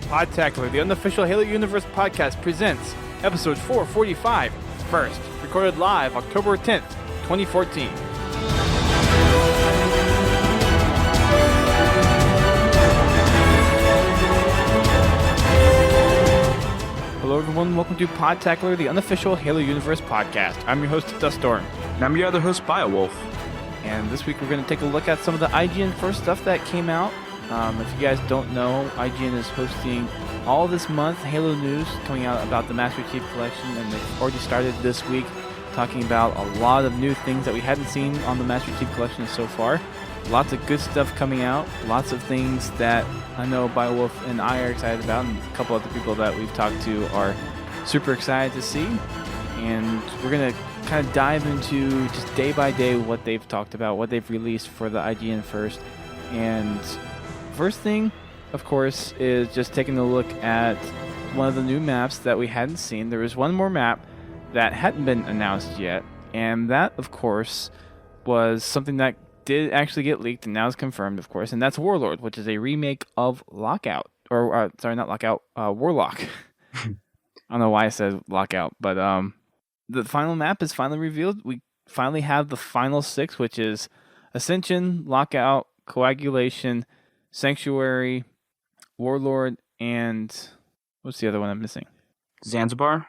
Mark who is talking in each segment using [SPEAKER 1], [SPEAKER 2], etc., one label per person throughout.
[SPEAKER 1] Podtacular, the unofficial Halo Universe podcast, presents episode 445, first, recorded live October 10th, 2014. Hello everyone, welcome to Podtacular, the unofficial Halo Universe podcast. I'm your host, Duststorm.
[SPEAKER 2] And I'm your other host, Biowolf.
[SPEAKER 1] And this week we're going to take a look at some of the IGN first stuff that came out. If you guys don't know, IGN is hosting all this month Halo news coming out about the Master Chief Collection, and they've already started this week talking about a lot of new things that we hadn't seen on the Master Chief Collection so far. Lots of good stuff coming out, lots of things that I know Biowolf and I are excited about, and a couple other people that we've talked to are super excited to see. And we're going to kind of dive into just day by day what they've talked about, what they've released for the IGN first. And first thing, of course, is just taking a look at one of the new maps that we hadn't seen. There was one more map that hadn't been announced yet, and that, of course, was something that did actually get leaked and now is confirmed, of course, and that's Warlord, which is a remake of Lockout. Or, sorry, not Lockout, Warlock. I don't know why I said Lockout, but the final map is finally revealed. We finally have the final 6, which is Ascension, Lockout, Coagulation, Sanctuary, Warlord, and what's the other one I'm missing?
[SPEAKER 2] Zanzibar,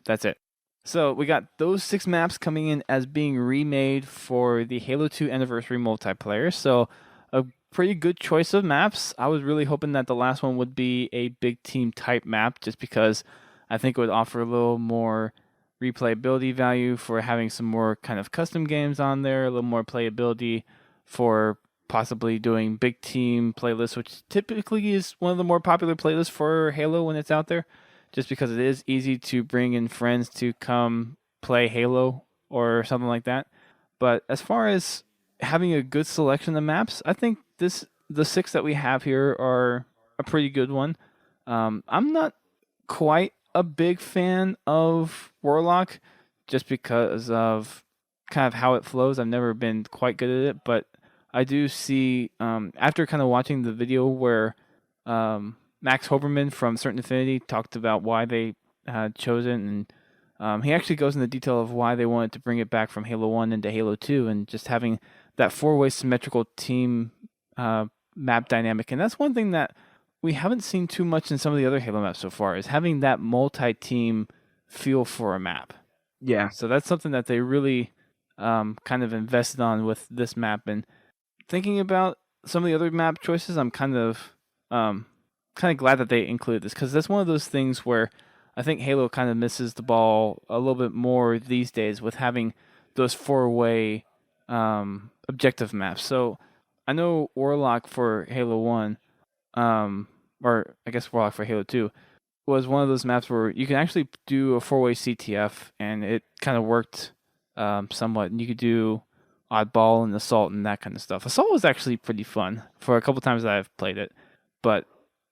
[SPEAKER 2] that's it. So we got those 6 maps coming in as being remade for the Halo 2 Anniversary multiplayer. So a pretty good choice of maps. I was really hoping that the last one would be a big team type map, just because I think it would offer a little more replayability value for having some more kind of custom games on there, a little more playability for possibly doing big team playlists, which typically is one of the more popular playlists for Halo when it's out there, just because it is easy to bring in friends to come play Halo or something like that. But as far as having a good selection of maps, I think the 6 that we have here are a pretty good one. I'm not quite a big fan of Warlock, just because of kind of how it flows. I've never been quite good at it, but I do see, after kind of watching the video where Max Hoberman from Certain Affinity talked about why they had chosen, and he actually goes into detail of why they wanted to bring it back from Halo 1 into Halo 2, and just having that 4-way symmetrical team map dynamic. And that's one thing that we haven't seen too much in some of the other Halo maps so far, is having that multi-team feel for a map. Yeah.
[SPEAKER 1] So that's something that they really kind of invested on with this map. And thinking about some of the other map choices, I'm kind of glad that they included this, because that's one of those things where I think Halo kind of misses the ball a little bit more these days with having those 4-way objective maps. So I know Warlock for Halo 1, or I guess Warlock for Halo 2, was one of those maps where you can actually do a 4-way CTF, and it kind of worked somewhat. And you could do Oddball and Assault and that kind of stuff. Assault was actually pretty fun for a couple times that I've played it, but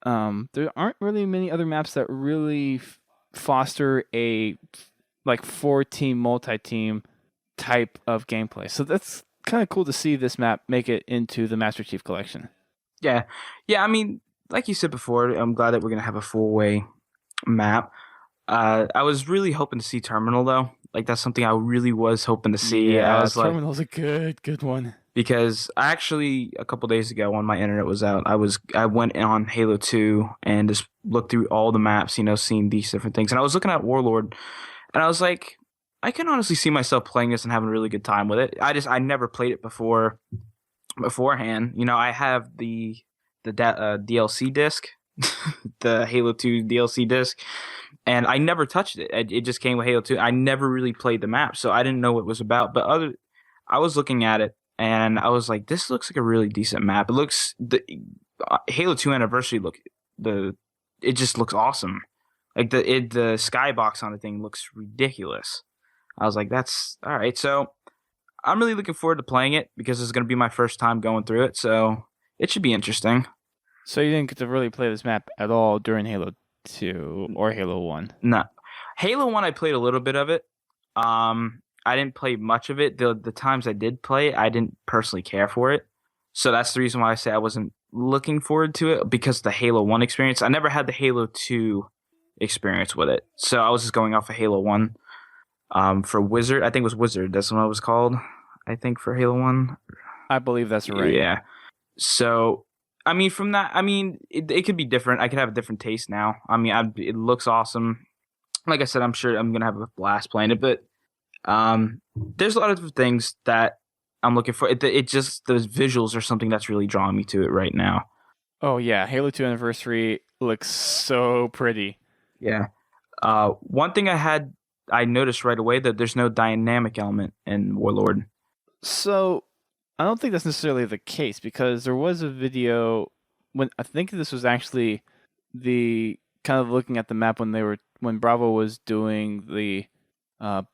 [SPEAKER 1] there aren't really many other maps that really foster a 4-team multi-team type of gameplay. So that's kind of cool to see this map make it into the Master Chief Collection.
[SPEAKER 2] Yeah. I mean, like you said before, I'm glad that we're gonna have a 4-way map. I was really hoping to see Terminal though. Like, that's something I really was hoping to see.
[SPEAKER 1] Yeah,
[SPEAKER 2] I was
[SPEAKER 1] Terminal's a good one.
[SPEAKER 2] Because I actually, a couple days ago when my internet was out, I went on Halo 2 and just looked through all the maps, seeing these different things. And I was looking at Warlord, and I was like, I can honestly see myself playing this and having a really good time with it. I never played it beforehand. I have the DLC disc, the Halo 2 DLC disc, and I never touched it. It just came with Halo 2. I never really played the map, so I didn't know what it was about. But I was looking at it, and I was like, this looks like a really decent map. It looks, the Halo 2 Anniversary it just looks awesome. Like the skybox on the thing looks ridiculous. I was like, that's all right. So I'm really looking forward to playing it, because it's going to be my first time going through it. So it should be interesting.
[SPEAKER 1] So you didn't get to really play this map at all during Halo 2 or Halo 1?
[SPEAKER 2] No. Halo 1, I played a little bit of it. I didn't play much of it. The times I did play it, I didn't personally care for it. So that's the reason why I say I wasn't
[SPEAKER 3] looking forward to it because of the Halo 1 experience. I never had the Halo 2 experience with it. So I was just going off of Halo 1. For Wizard, I think it was Wizard. That's what it was called. I think for Halo 1.
[SPEAKER 2] I believe that's right.
[SPEAKER 3] Yeah. So, I mean, from that, I mean, it could be different. I could have a different taste now. I mean, it looks awesome. Like I said, I'm sure I'm going to have a blast playing it, but there's a lot of different things that I'm looking for. It just, those visuals are something that's really drawing me to it right now.
[SPEAKER 2] Oh, yeah. Halo 2 Anniversary looks so pretty.
[SPEAKER 3] Yeah. One thing I noticed right away that there's no dynamic element in Warlord.
[SPEAKER 2] So I don't think that's necessarily the case because there was a video when I think this was actually the kind of looking at the map when Bravo was doing the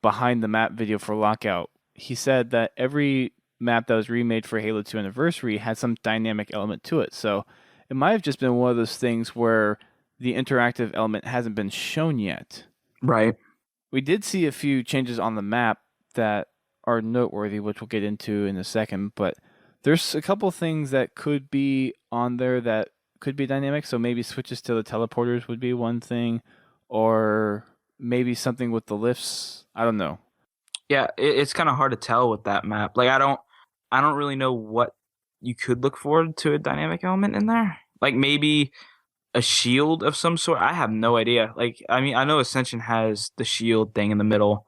[SPEAKER 2] behind the map video for Lockout. He said that every map that was remade for Halo 2 Anniversary had some dynamic element to it. So it might have just been one of those things where the interactive element hasn't been shown yet.
[SPEAKER 3] Right.
[SPEAKER 2] We did see a few changes on the map that are noteworthy, which we'll get into in a second, but there's a couple things that could be on there that could be dynamic. So maybe switches to the teleporters would be one thing, or maybe something with the lifts. I don't know.
[SPEAKER 3] Yeah, it's kind of hard to tell with that map. Like I don't really know what you could look forward to a dynamic element in there. Like maybe a shield of some sort. I have no idea. Like I mean, I know Ascension has the shield thing in the middle,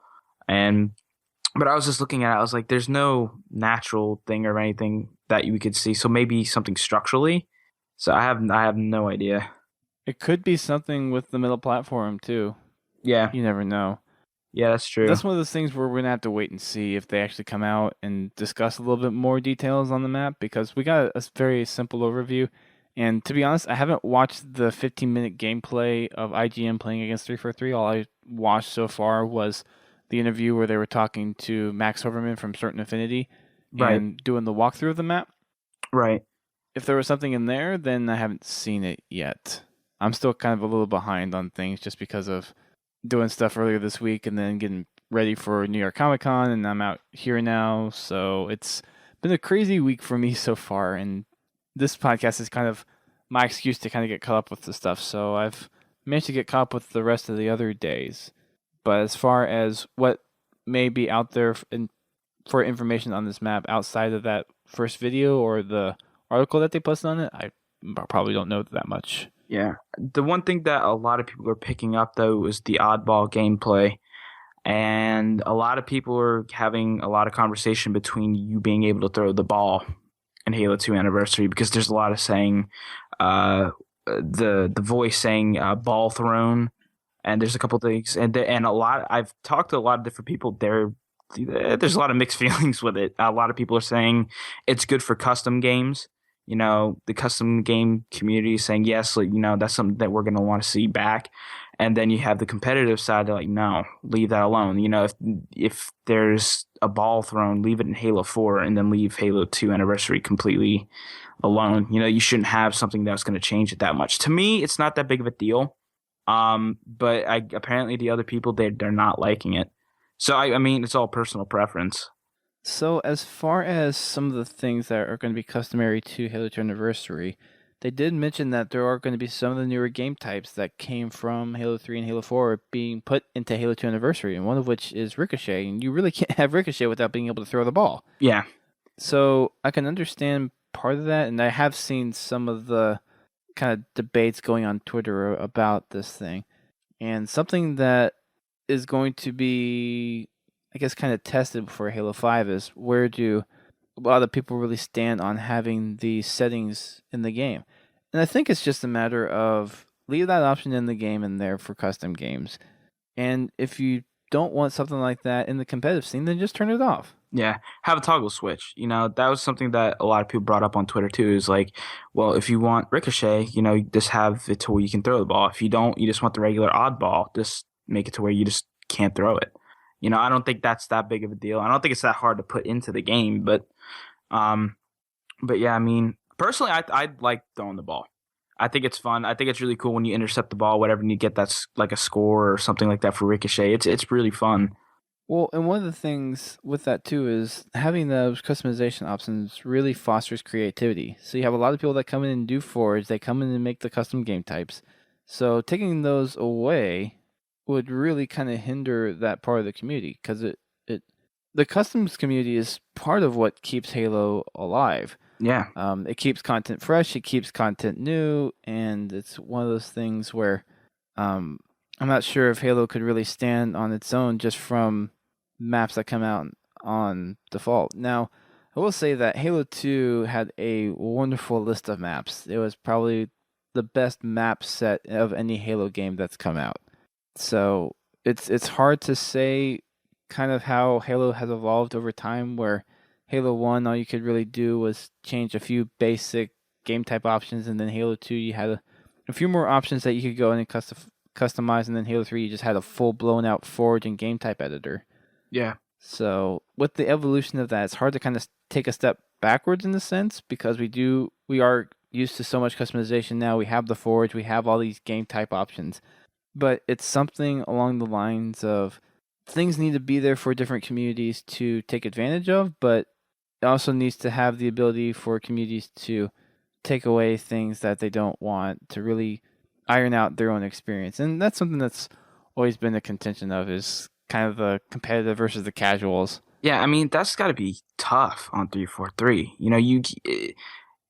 [SPEAKER 3] but I was just looking at it. I was like, there's no natural thing or anything that you could see. So maybe something structurally. So I have no idea.
[SPEAKER 2] It could be something with the middle platform too.
[SPEAKER 3] Yeah.
[SPEAKER 2] You never know.
[SPEAKER 3] Yeah, that's true.
[SPEAKER 2] That's one of those things where we're going to have to wait and see if they actually come out and discuss a little bit more details on the map because we got a very simple overview. And to be honest, I haven't watched the 15-minute gameplay of IGN playing against 343. All I watched so far was the interview where they were talking to Max Overman from Certain Affinity and doing the walkthrough of the map.
[SPEAKER 3] Right.
[SPEAKER 2] If there was something in there, then I haven't seen it yet. I'm still kind of a little behind on things just because of doing stuff earlier this week and then getting ready for New York Comic Con, and I'm out here now. So it's been a crazy week for me so far, and this podcast is kind of my excuse to kind of get caught up with the stuff. So I've managed to get caught up with the rest of the other days. But as far as what may be out there for information on this map outside of that first video or the article that they posted on it, I probably don't know that much.
[SPEAKER 3] Yeah. The one thing that a lot of people are picking up, though, is the oddball gameplay. And a lot of people are having a lot of conversation between you being able to throw the ball in Halo 2 Anniversary because there's a lot of saying, the voice saying ball thrown. And there's a couple things. And a lot, I've talked to a lot of different people. There's a lot of mixed feelings with it. A lot of people are saying it's good for custom games. You know, the custom game community is saying, yes, like, you know, that's something that we're going to want to see back. And then you have the competitive side. They're like, no, leave that alone. You know, if there's a ball thrown, leave it in Halo 4 and then leave Halo 2 Anniversary completely alone. You know, you shouldn't have something that's going to change it that much. To me, it's not that big of a deal. But apparently the other people, they're not liking it. So, I mean, it's all personal preference.
[SPEAKER 2] So as far as some of the things that are going to be customary to Halo 2 Anniversary, they did mention that there are going to be some of the newer game types that came from Halo 3 and Halo 4 being put into Halo 2 Anniversary, and one of which is Ricochet, and you really can't have Ricochet without being able to throw the ball.
[SPEAKER 3] Yeah.
[SPEAKER 2] So I can understand part of that, and I have seen some of the kind of debates going on Twitter about this thing. And something that is going to be, I guess, kind of tested for Halo 5 is where do a lot of people really stand on having these settings in the game. And I think it's just a matter of leave that option in the game in there for custom games. And if you don't want something like that in the competitive scene, then just turn it off.
[SPEAKER 3] Yeah, have a toggle switch. You know, that was something that a lot of people brought up on Twitter too. Is like, well, if you want Ricochet, you know, you just have it to where you can throw the ball. If you don't, you just want the regular oddball. Just make it to where you just can't throw it. You know, I don't think that's that big of a deal. I don't think it's that hard to put into the game. But yeah, I mean, personally, I like throwing the ball. I think it's fun. I think it's really cool when you intercept the ball, whatever, and you get that's like a score or something like that for Ricochet. It's really fun.
[SPEAKER 2] Well, and one of the things with that too is having those customization options really fosters creativity. So you have a lot of people that come in and do forge, they come in and make the custom game types. So taking those away would really kind of hinder that part of the community because it the customs community is part of what keeps Halo alive.
[SPEAKER 3] Yeah.
[SPEAKER 2] It keeps content fresh, it keeps content new, and it's one of those things where um, I'm not sure if Halo could really stand on its own just from maps that come out on default. Now, I will say that Halo 2 had a wonderful list of maps. It was probably the best map set of any Halo game that's come out. So it's hard to say kind of how Halo has evolved over time where Halo 1 all you could really do was change a few basic game type options, and then Halo 2 you had a few more options that you could go in and customize, and then Halo 3 you just had a full blown out forge and game type editor.
[SPEAKER 3] Yeah.
[SPEAKER 2] So with the evolution of that, it's hard to kind of take a step backwards in the sense because we are used to so much customization now. We have the forge, we have all these game type options, but it's something along the lines of things need to be there for different communities to take advantage of, but it also needs to have the ability for communities to take away things that they don't want to really iron out their own experience. And that's something that's always been a contention of is kind of the competitive versus the casuals.
[SPEAKER 3] Yeah, I mean that's got to be tough on 343. You know,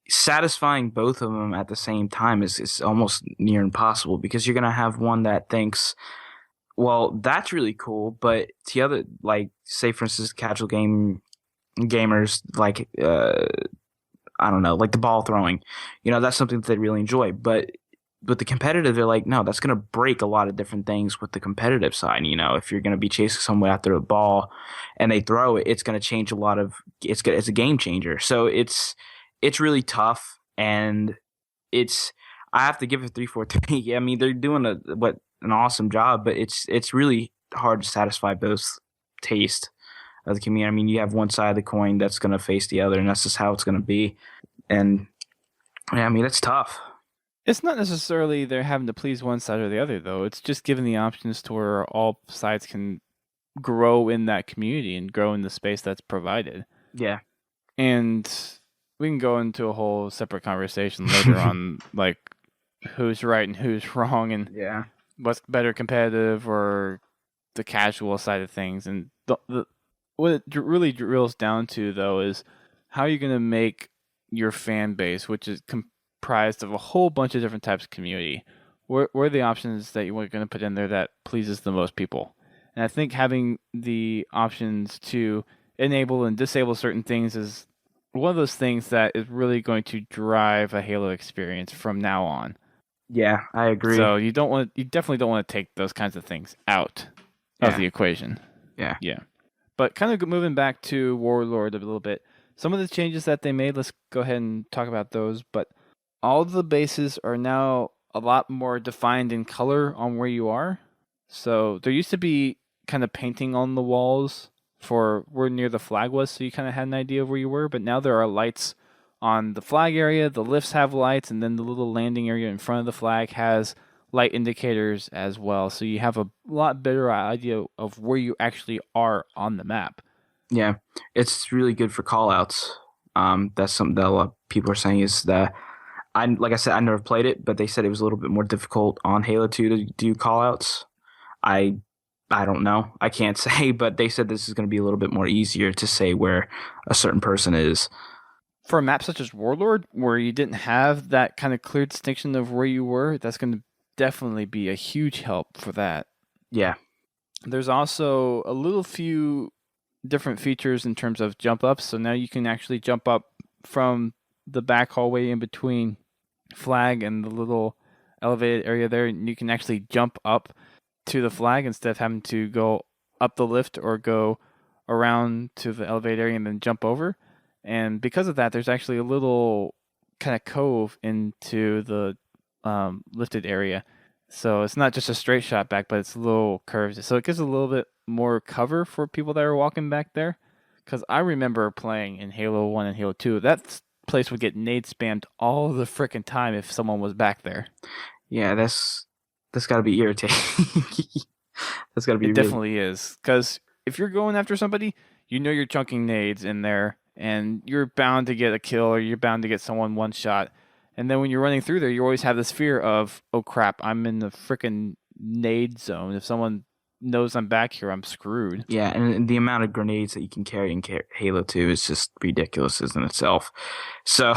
[SPEAKER 3] satisfying both of them at the same time is almost near impossible because you're gonna have one that thinks, well, that's really cool, but the other, like, say for instance, casual gamers like I don't know, like the ball throwing, you know, that's something that they really enjoy, but with the competitive, they're like, no, that's going to break a lot of different things with the competitive side. You know, if you're going to be chasing someone after a ball and they throw it, it's going to change a lot of. It's a game changer. So it's really tough, and it's I have to give it 343. I mean, they're doing an awesome job, but it's really hard to satisfy both taste of the community. I mean, you have one side of the coin that's going to face the other, and that's just how it's going to be. And yeah, I mean, it's tough.
[SPEAKER 2] It's not necessarily they're having to please one side or the other, though. It's just giving the options to where all sides can grow in that community and grow in the space that's provided.
[SPEAKER 3] Yeah.
[SPEAKER 2] And we can go into a whole separate conversation later on, like who's right and who's wrong, and
[SPEAKER 3] Yeah.
[SPEAKER 2] what's better, competitive or the casual side of things. And what it really drills down to, though, is how you're going to make your fan base, which is comprised of a whole bunch of different types of community. What are the options that you're going to put in there that pleases the most people? And I think having the options to enable and disable certain things is one of those things that is really going to drive a Halo experience from now on.
[SPEAKER 3] Yeah, I agree.
[SPEAKER 2] So you definitely don't want to take those kinds of things out of the equation.
[SPEAKER 3] Yeah.
[SPEAKER 2] Yeah. But kind of moving back to Warlord a little bit, some of the changes that they made, let's go ahead and talk about those. But all of the bases are now a lot more defined in color on where you are. So there used to be kind of painting on the walls for where near the flag was, so you kind of had an idea of where you were. But now there are lights on the flag area. The lifts have lights, and then the little landing area in front of the flag has light indicators as well. So you have a lot better idea of where you actually are on the map.
[SPEAKER 3] Yeah, it's really good for callouts. That's something that a lot of people are saying is that like I said, I never played it, but they said it was a little bit more difficult on Halo 2 to do callouts. I don't know. I can't say, but they said this is going to be a little bit more easier to say where a certain person is.
[SPEAKER 2] For a map such as Warlord, where you didn't have that kind of clear distinction of where you were, that's going to definitely be a huge help for that.
[SPEAKER 3] Yeah.
[SPEAKER 2] There's also a little few different features in terms of jump ups. So now you can actually jump up from the back hallway in between flag and the little elevated area there, and you can actually jump up to the flag instead of having to go up the lift or go around to the elevated area and then jump over. And because of that, there's actually a little kind of cove into the lifted area. So it's not just a straight shot back, but it's a little curved. So it gives a little bit more cover for people that are walking back there. Because I remember playing in Halo 1 and Halo 2, that place would get nade spammed all the frickin' time if someone was back there.
[SPEAKER 3] Yeah, that's got to be irritating. That's got to be.
[SPEAKER 2] It definitely is. Because
[SPEAKER 1] if you're going after somebody, you know you're chunking nades in there, and you're bound to get a kill or you're bound to get someone one shot. And then when you're running through there, you always have this fear of, oh crap, I'm in the freaking nade zone. If someone knows I'm back here, I'm screwed.
[SPEAKER 3] Yeah, and the amount of grenades that you can carry in Halo 2 is just ridiculous in itself. So,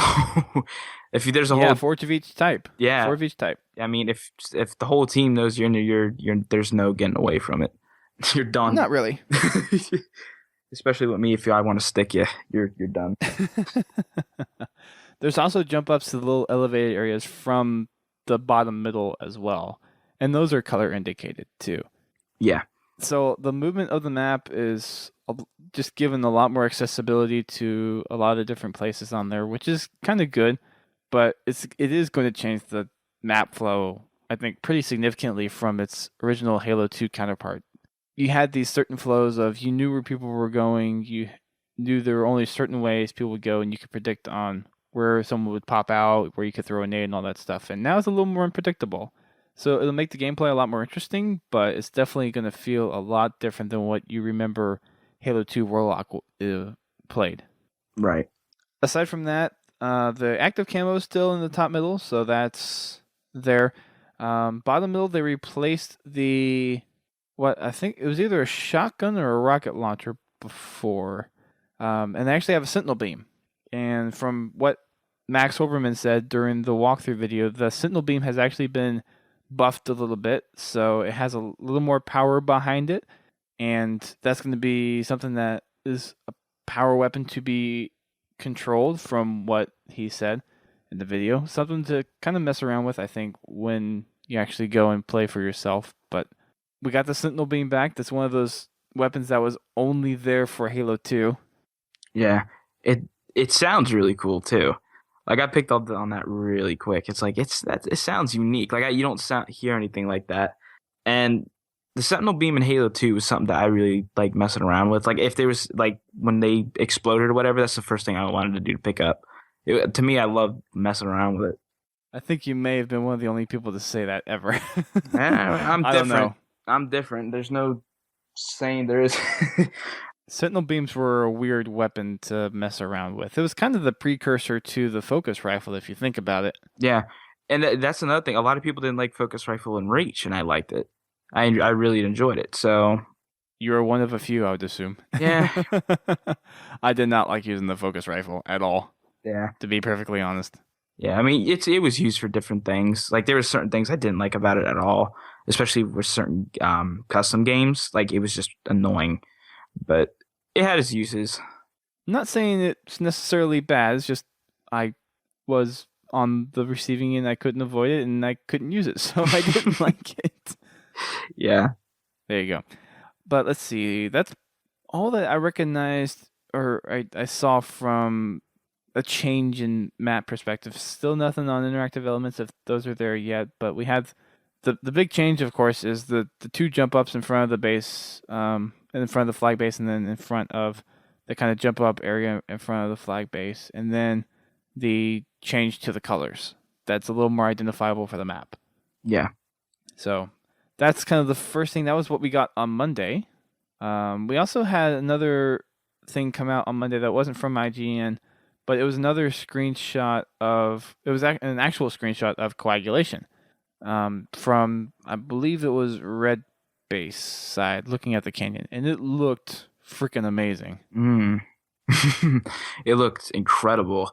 [SPEAKER 3] if there's a whole
[SPEAKER 1] 4 of each type. 4 of each type.
[SPEAKER 3] I mean, if the whole team knows you're in there, you're there's no getting away from it. You're done.
[SPEAKER 1] Not really.
[SPEAKER 3] Especially with me, if I want to stick you, you're done.
[SPEAKER 1] There's also jump ups to the little elevated areas from the bottom middle as well, and those are color indicated too.
[SPEAKER 3] Yeah.
[SPEAKER 1] So the movement of the map is just given a lot more accessibility to a lot of different places on there, which is kind of good, but it is going to change the map flow, I think, pretty significantly from its original Halo 2 counterpart. You had these certain flows of, you knew where people were going, you knew there were only certain ways people would go, and you could predict on where someone would pop out, where you could throw a nade and all that stuff. And now it's a little more unpredictable. So it'll make the gameplay a lot more interesting, but it's definitely going to feel a lot different than what you remember Halo 2 Warlock played.
[SPEAKER 3] Right.
[SPEAKER 1] Aside from that, the active camo is still in the top middle, so that's there. Bottom middle, they replaced I think it was either a shotgun or a rocket launcher before. And they actually have a sentinel beam. And from what Max Hoberman said during the walkthrough video, the sentinel beam has actually been buffed a little bit, so it has a little more power behind it, and that's going to be something that is a power weapon to be controlled from what he said in the video. Something to kind of mess around with, I think, when you actually go and play for yourself. But we got the sentinel beam back. That's one of those weapons that was only there for Halo 2.
[SPEAKER 3] Yeah, it sounds really cool too. Like, I picked up on that really quick. It's like it sounds unique. Like, you don't hear anything like that. And the Sentinel Beam in Halo 2 was something that I really like messing around with. Like, if there was, like, when they exploded or whatever, that's the first thing I wanted to do to pick up. To me, I love messing around with it.
[SPEAKER 1] I think you may have been one of the only people to say that ever.
[SPEAKER 3] I'm different.
[SPEAKER 1] I don't know.
[SPEAKER 3] I'm different. There's no saying there is.
[SPEAKER 1] Sentinel beams were a weird weapon to mess around with. It was kind of the precursor to the focus rifle, if you think about it.
[SPEAKER 3] Yeah, and that's another thing. A lot of people didn't like focus rifle and Reach, and I liked it. I really enjoyed it. So
[SPEAKER 1] you were one of a few, I would assume.
[SPEAKER 3] Yeah.
[SPEAKER 1] I did not like using the focus rifle at all.
[SPEAKER 3] Yeah.
[SPEAKER 1] To be perfectly honest.
[SPEAKER 3] Yeah, I mean, it was used for different things. Like, there were certain things I didn't like about it at all, especially with certain custom games. Like, it was just annoying, but it had its uses.
[SPEAKER 1] I'm not saying it's necessarily bad. It's just I was on the receiving end. I couldn't avoid it, and I couldn't use it, so I didn't like it.
[SPEAKER 3] Yeah.
[SPEAKER 1] There you go. But let's see. That's all that I recognized or I saw from a change in map perspective. Still nothing on interactive elements if those are there yet, but we have the big change, of course, is the two jump ups in front of the base, in front of the flag base, and then in front of the kind of jump up area in front of the flag base, and then the change to the colors. That's a little more identifiable for the map.
[SPEAKER 3] Yeah.
[SPEAKER 1] So that's kind of the first thing. That was what we got on Monday. We also had another thing come out on Monday that wasn't from IGN, but it was another screenshot of, it was an actual screenshot of coagulation from, I believe it was Red Base side, looking at the canyon, and it looked freaking amazing.
[SPEAKER 3] It looked incredible.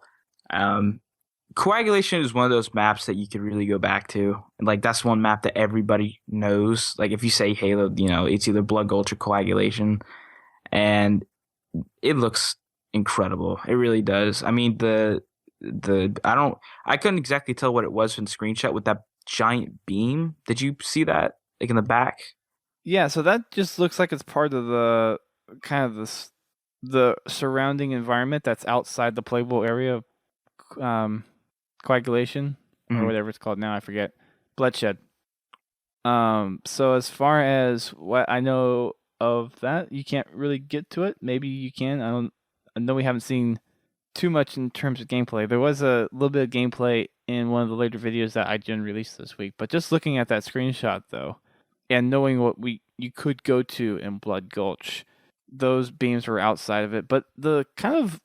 [SPEAKER 3] Coagulation is one of those maps that you could really go back to. And like, that's one map that everybody knows. Like, if you say Halo, you know, it's either Blood Gulch or Coagulation. And it looks incredible. It really does. I mean, I couldn't exactly tell what it was from the screenshot with that giant beam. Did you see that? Like, in the back?
[SPEAKER 1] Yeah, so that just looks like it's part of the kind of the surrounding environment that's outside the playable area of coagulation, or whatever it's called now, I forget. Bloodshed. So as far as what I know of that, you can't really get to it. Maybe you can. I know we haven't seen too much in terms of gameplay. There was a little bit of gameplay in one of the later videos that IGN released this week, but just looking at that screenshot though, and knowing what you could go to in Blood Gulch,
[SPEAKER 2] those beams were outside of it. But the kind of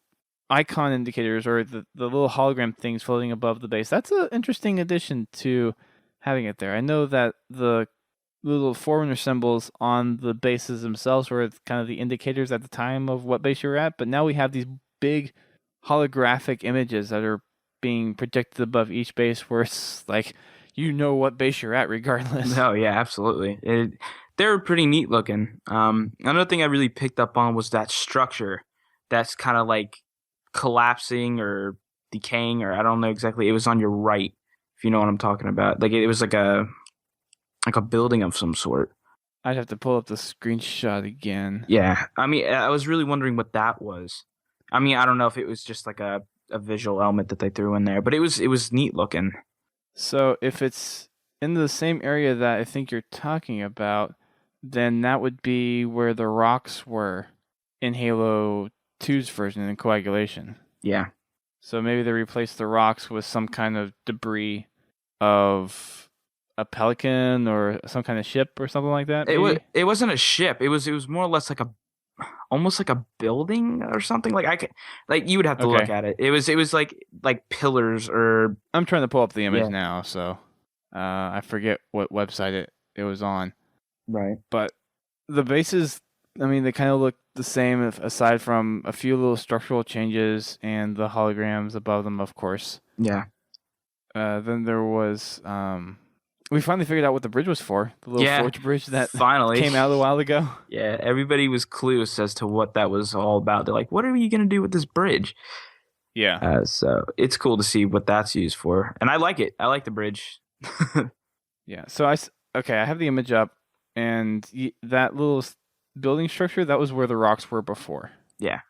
[SPEAKER 2] icon indicators or the little hologram things floating above the base, that's an interesting addition to having it there. I know that the little Forerunner symbols on the bases themselves were kind of the indicators at the time of what base you're at, but now we have these big holographic images that are being projected above each base where it's like you know what base you're at regardless.
[SPEAKER 3] No, yeah, absolutely. They're pretty neat looking. Another thing I really picked up on was that structure that's kind of like collapsing or decaying, or I don't know exactly. It was on your right, if you know what I'm talking about. Like it was like a building of some sort.
[SPEAKER 2] I'd have to pull up the screenshot again.
[SPEAKER 3] Yeah, I mean, I was really wondering what that was. I mean, I don't know if it was just like a visual element that they threw in there, but it was neat looking.
[SPEAKER 2] So if it's in the same area that I think you're talking about, then that would be where the rocks were in Halo 2's version in Coagulation.
[SPEAKER 3] Yeah.
[SPEAKER 2] So maybe they replaced the rocks with some kind of debris of a pelican or some kind of ship or something like that.
[SPEAKER 3] It wasn't a ship. It was more or less like almost like a building or something. Like you would have to look at it. It was like pillars or.
[SPEAKER 2] I'm trying to pull up the image now, so I forget what website it was on.
[SPEAKER 3] Right.
[SPEAKER 2] But the bases, I mean, they kind of look the same aside from a few little structural changes and the holograms above them, of course.
[SPEAKER 3] Yeah.
[SPEAKER 2] Then there was we finally figured out what the bridge was for. The little forge bridge that
[SPEAKER 3] finally
[SPEAKER 2] came out a while ago.
[SPEAKER 3] Yeah, everybody was clueless as to what that was all about. They're like, what are you going to do with this bridge?
[SPEAKER 2] Yeah.
[SPEAKER 3] So it's cool to see what that's used for. And I like it. I like the bridge.
[SPEAKER 2] Yeah. So I have the image up, and that little building structure, that was where the rocks were before.
[SPEAKER 3] Yeah.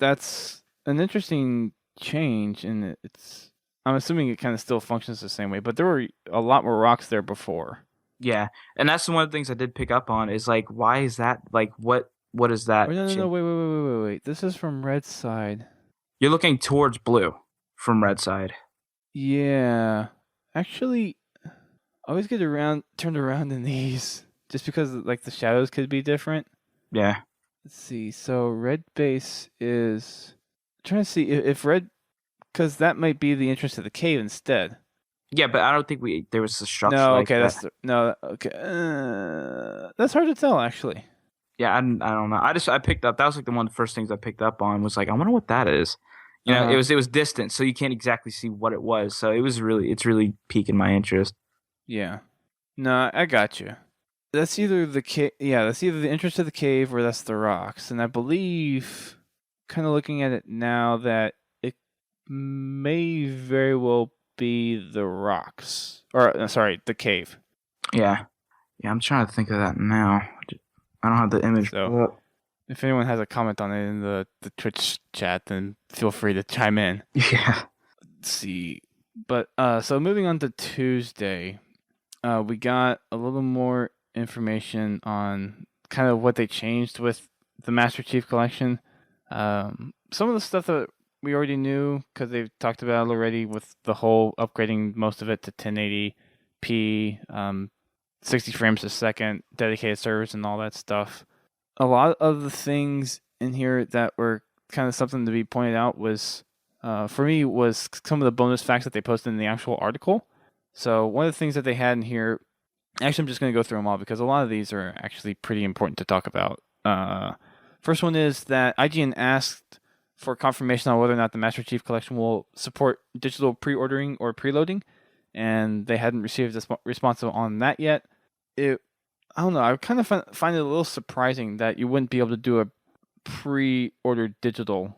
[SPEAKER 2] That's an interesting change, and I'm assuming it kind of still functions the same way, but there were a lot more rocks there before.
[SPEAKER 3] Yeah, and that's one of the things I did pick up on is like, why is that? Like, what is that?
[SPEAKER 2] No, wait. This is from Red side.
[SPEAKER 3] You're looking towards blue from Red side.
[SPEAKER 2] Yeah. Actually, I always get turned around in these just because like the shadows could be different.
[SPEAKER 3] Yeah.
[SPEAKER 2] Let's see. So red base is... I'm trying to see if red... Because that might be the entrance to the cave instead.
[SPEAKER 3] Yeah, but I don't think there was a structure.
[SPEAKER 2] No,
[SPEAKER 3] like
[SPEAKER 2] okay,
[SPEAKER 3] that.
[SPEAKER 2] That's hard to tell actually.
[SPEAKER 3] Yeah, I don't know. I picked up. That was like the one of the first things I picked up on was like, I wonder what that is. You know, it was distant, so you can't exactly see what it was. So it's really piquing my interest.
[SPEAKER 2] Yeah. No, I got you. That's either the cave. Yeah, that's either the entrance to the cave or that's the rocks. And I believe, kind of looking at it now, that may very well be the rocks. Or, sorry, the cave.
[SPEAKER 3] Yeah. Yeah, I'm trying to think of that now. I don't have the image.
[SPEAKER 2] So, if anyone has a comment on it in the Twitch chat, then feel free to chime in.
[SPEAKER 3] Yeah.
[SPEAKER 2] Let's see. But, so moving on to Tuesday, we got a little more information on kind of what they changed with the Master Chief Collection. Some of the stuff that we already knew because they've talked about it already with the whole upgrading most of it to 1080p, 60 frames a second, dedicated servers and all that stuff. A lot of the things in here that were kind of something to be pointed out was, for me, was some of the bonus facts that they posted in the actual article. So one of the things that they had in here, actually I'm just going to go through them all because a lot of these are actually pretty important to talk about. First one is that IGN asked for confirmation on whether or not the Master Chief Collection will support digital pre-ordering or preloading, and they hadn't received a response on that yet. I don't know, I kind of find it a little surprising that you wouldn't be able to do a pre-ordered digital.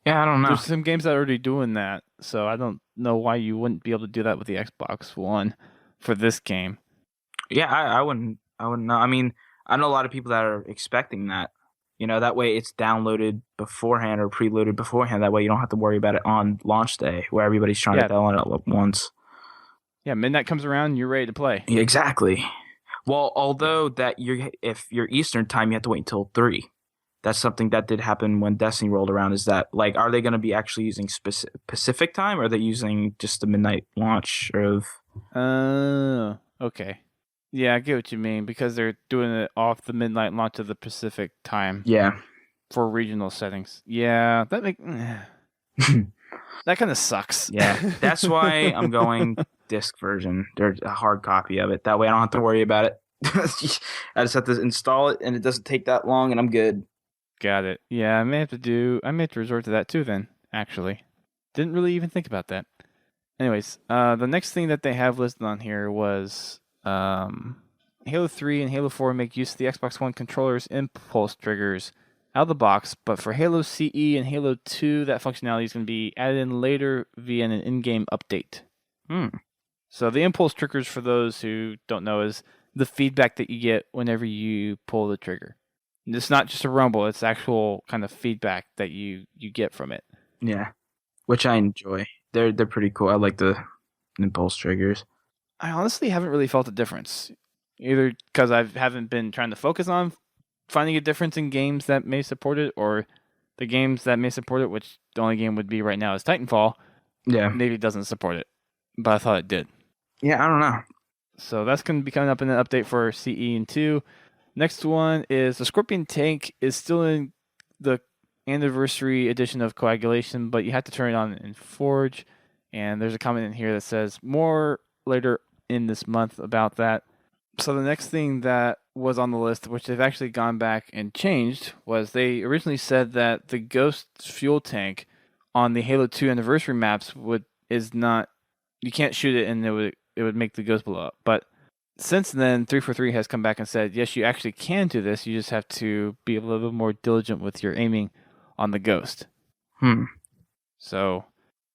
[SPEAKER 3] Yeah, I don't know.
[SPEAKER 2] There's some games that are already doing that, so I don't know why you wouldn't be able to do that with the Xbox One for this game.
[SPEAKER 3] Yeah, I wouldn't know. I mean, I know a lot of people that are expecting that. You know, that way it's downloaded beforehand or preloaded beforehand. That way you don't have to worry about it on launch day where everybody's trying to download it all at once.
[SPEAKER 2] Yeah, midnight comes around and you're ready to play.
[SPEAKER 3] Yeah, exactly. Well, although if you're Eastern time, you have to wait until 3. That's something that did happen when Destiny rolled around. Is that like, are they going to be actually using Pacific time, or are they using just the midnight launch of?
[SPEAKER 2] Okay. Yeah, I get what you mean, because they're doing it off the midnight launch of the Pacific time
[SPEAKER 3] Yeah.
[SPEAKER 2] for regional settings. Yeah, that kind of sucks.
[SPEAKER 3] Yeah. That's why I'm going disc version. There's a hard copy of it. That way I don't have to worry about it. I just have to install it, and it doesn't take that long, and I'm good.
[SPEAKER 2] Got it. Yeah, I may have to resort to that too then, actually. Didn't really even think about that. Anyways, the next thing that they have listed on here was Halo 3 and Halo 4 make use of the Xbox One controller's impulse triggers out of the box, but for Halo CE and Halo 2, that functionality is going to be added in later via an in-game update. So the impulse triggers, for those who don't know, is the feedback that you get whenever you pull the trigger. It's not just a rumble, it's actual kind of feedback that you get from it.
[SPEAKER 3] Yeah. Which I enjoy. They're pretty cool. I like the impulse triggers.
[SPEAKER 2] I honestly haven't really felt a difference, either because I haven't been trying to focus on finding a difference in games that may support it, or the games that may support it, which the only game would be right now is Titanfall.
[SPEAKER 3] Yeah.
[SPEAKER 2] Maybe it doesn't support it, but I thought it did.
[SPEAKER 3] Yeah, I don't know.
[SPEAKER 2] So that's going to be coming up in an update for CE and 2. Next one is the Scorpion tank is still in the anniversary edition of Coagulation, but you have to turn it on in Forge. And there's a comment in here that says more later in this month about that. So the next thing that was on the list, which they've actually gone back and changed, was they originally said that the Ghost fuel tank on the Halo 2 anniversary maps you can't shoot it and it would make the Ghost blow up. But since then, 343 has come back and said, yes, you actually can do this. You just have to be a little bit more diligent with your aiming on the Ghost. So,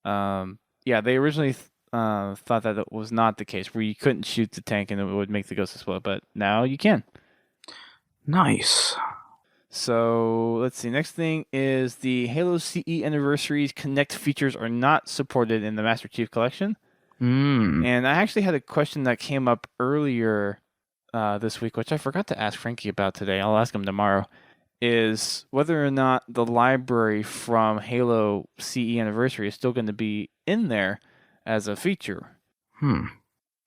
[SPEAKER 2] they originally thought that it was not the case, where you couldn't shoot the tank and it would make the Ghost explode, but now you can.
[SPEAKER 3] Nice.
[SPEAKER 2] So, let's see. Next thing is the Halo CE Anniversaries Connect features are not supported in the Master Chief Collection. And I actually had a question that came up earlier this week, which I forgot to ask Frankie about today. I'll ask him tomorrow, is whether or not the library from Halo CE Anniversary is still going to be in there as a feature.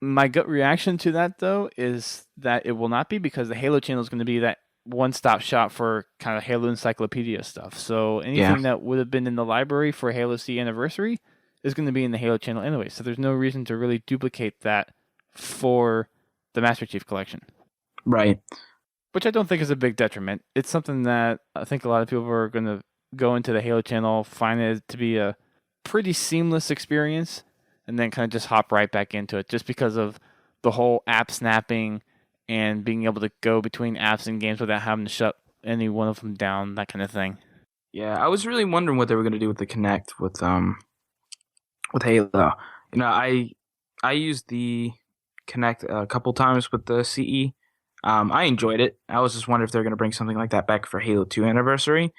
[SPEAKER 2] My gut reaction to that, though, is that it will not be, because the Halo channel is going to be that one-stop shop for kind of Halo Encyclopedia stuff. So anything that would have been in the library for Halo CE Anniversary is going to be in the Halo channel anyway, so there's no reason to really duplicate that for the Master Chief Collection.
[SPEAKER 3] Right.
[SPEAKER 2] Which I don't think is a big detriment. It's something that I think a lot of people are going to go into the Halo channel, find it to be a pretty seamless experience, and then kind of just hop right back into it, just because of the whole app snapping and being able to go between apps and games without having to shut any one of them down, that kind of thing.
[SPEAKER 3] Yeah, I was really wondering what they were going to do with the Kinect with Halo. You know, I used the Kinect a couple times with the CE. I enjoyed it. I was just wondering if they're going to bring something like that back for Halo 2 Anniversary.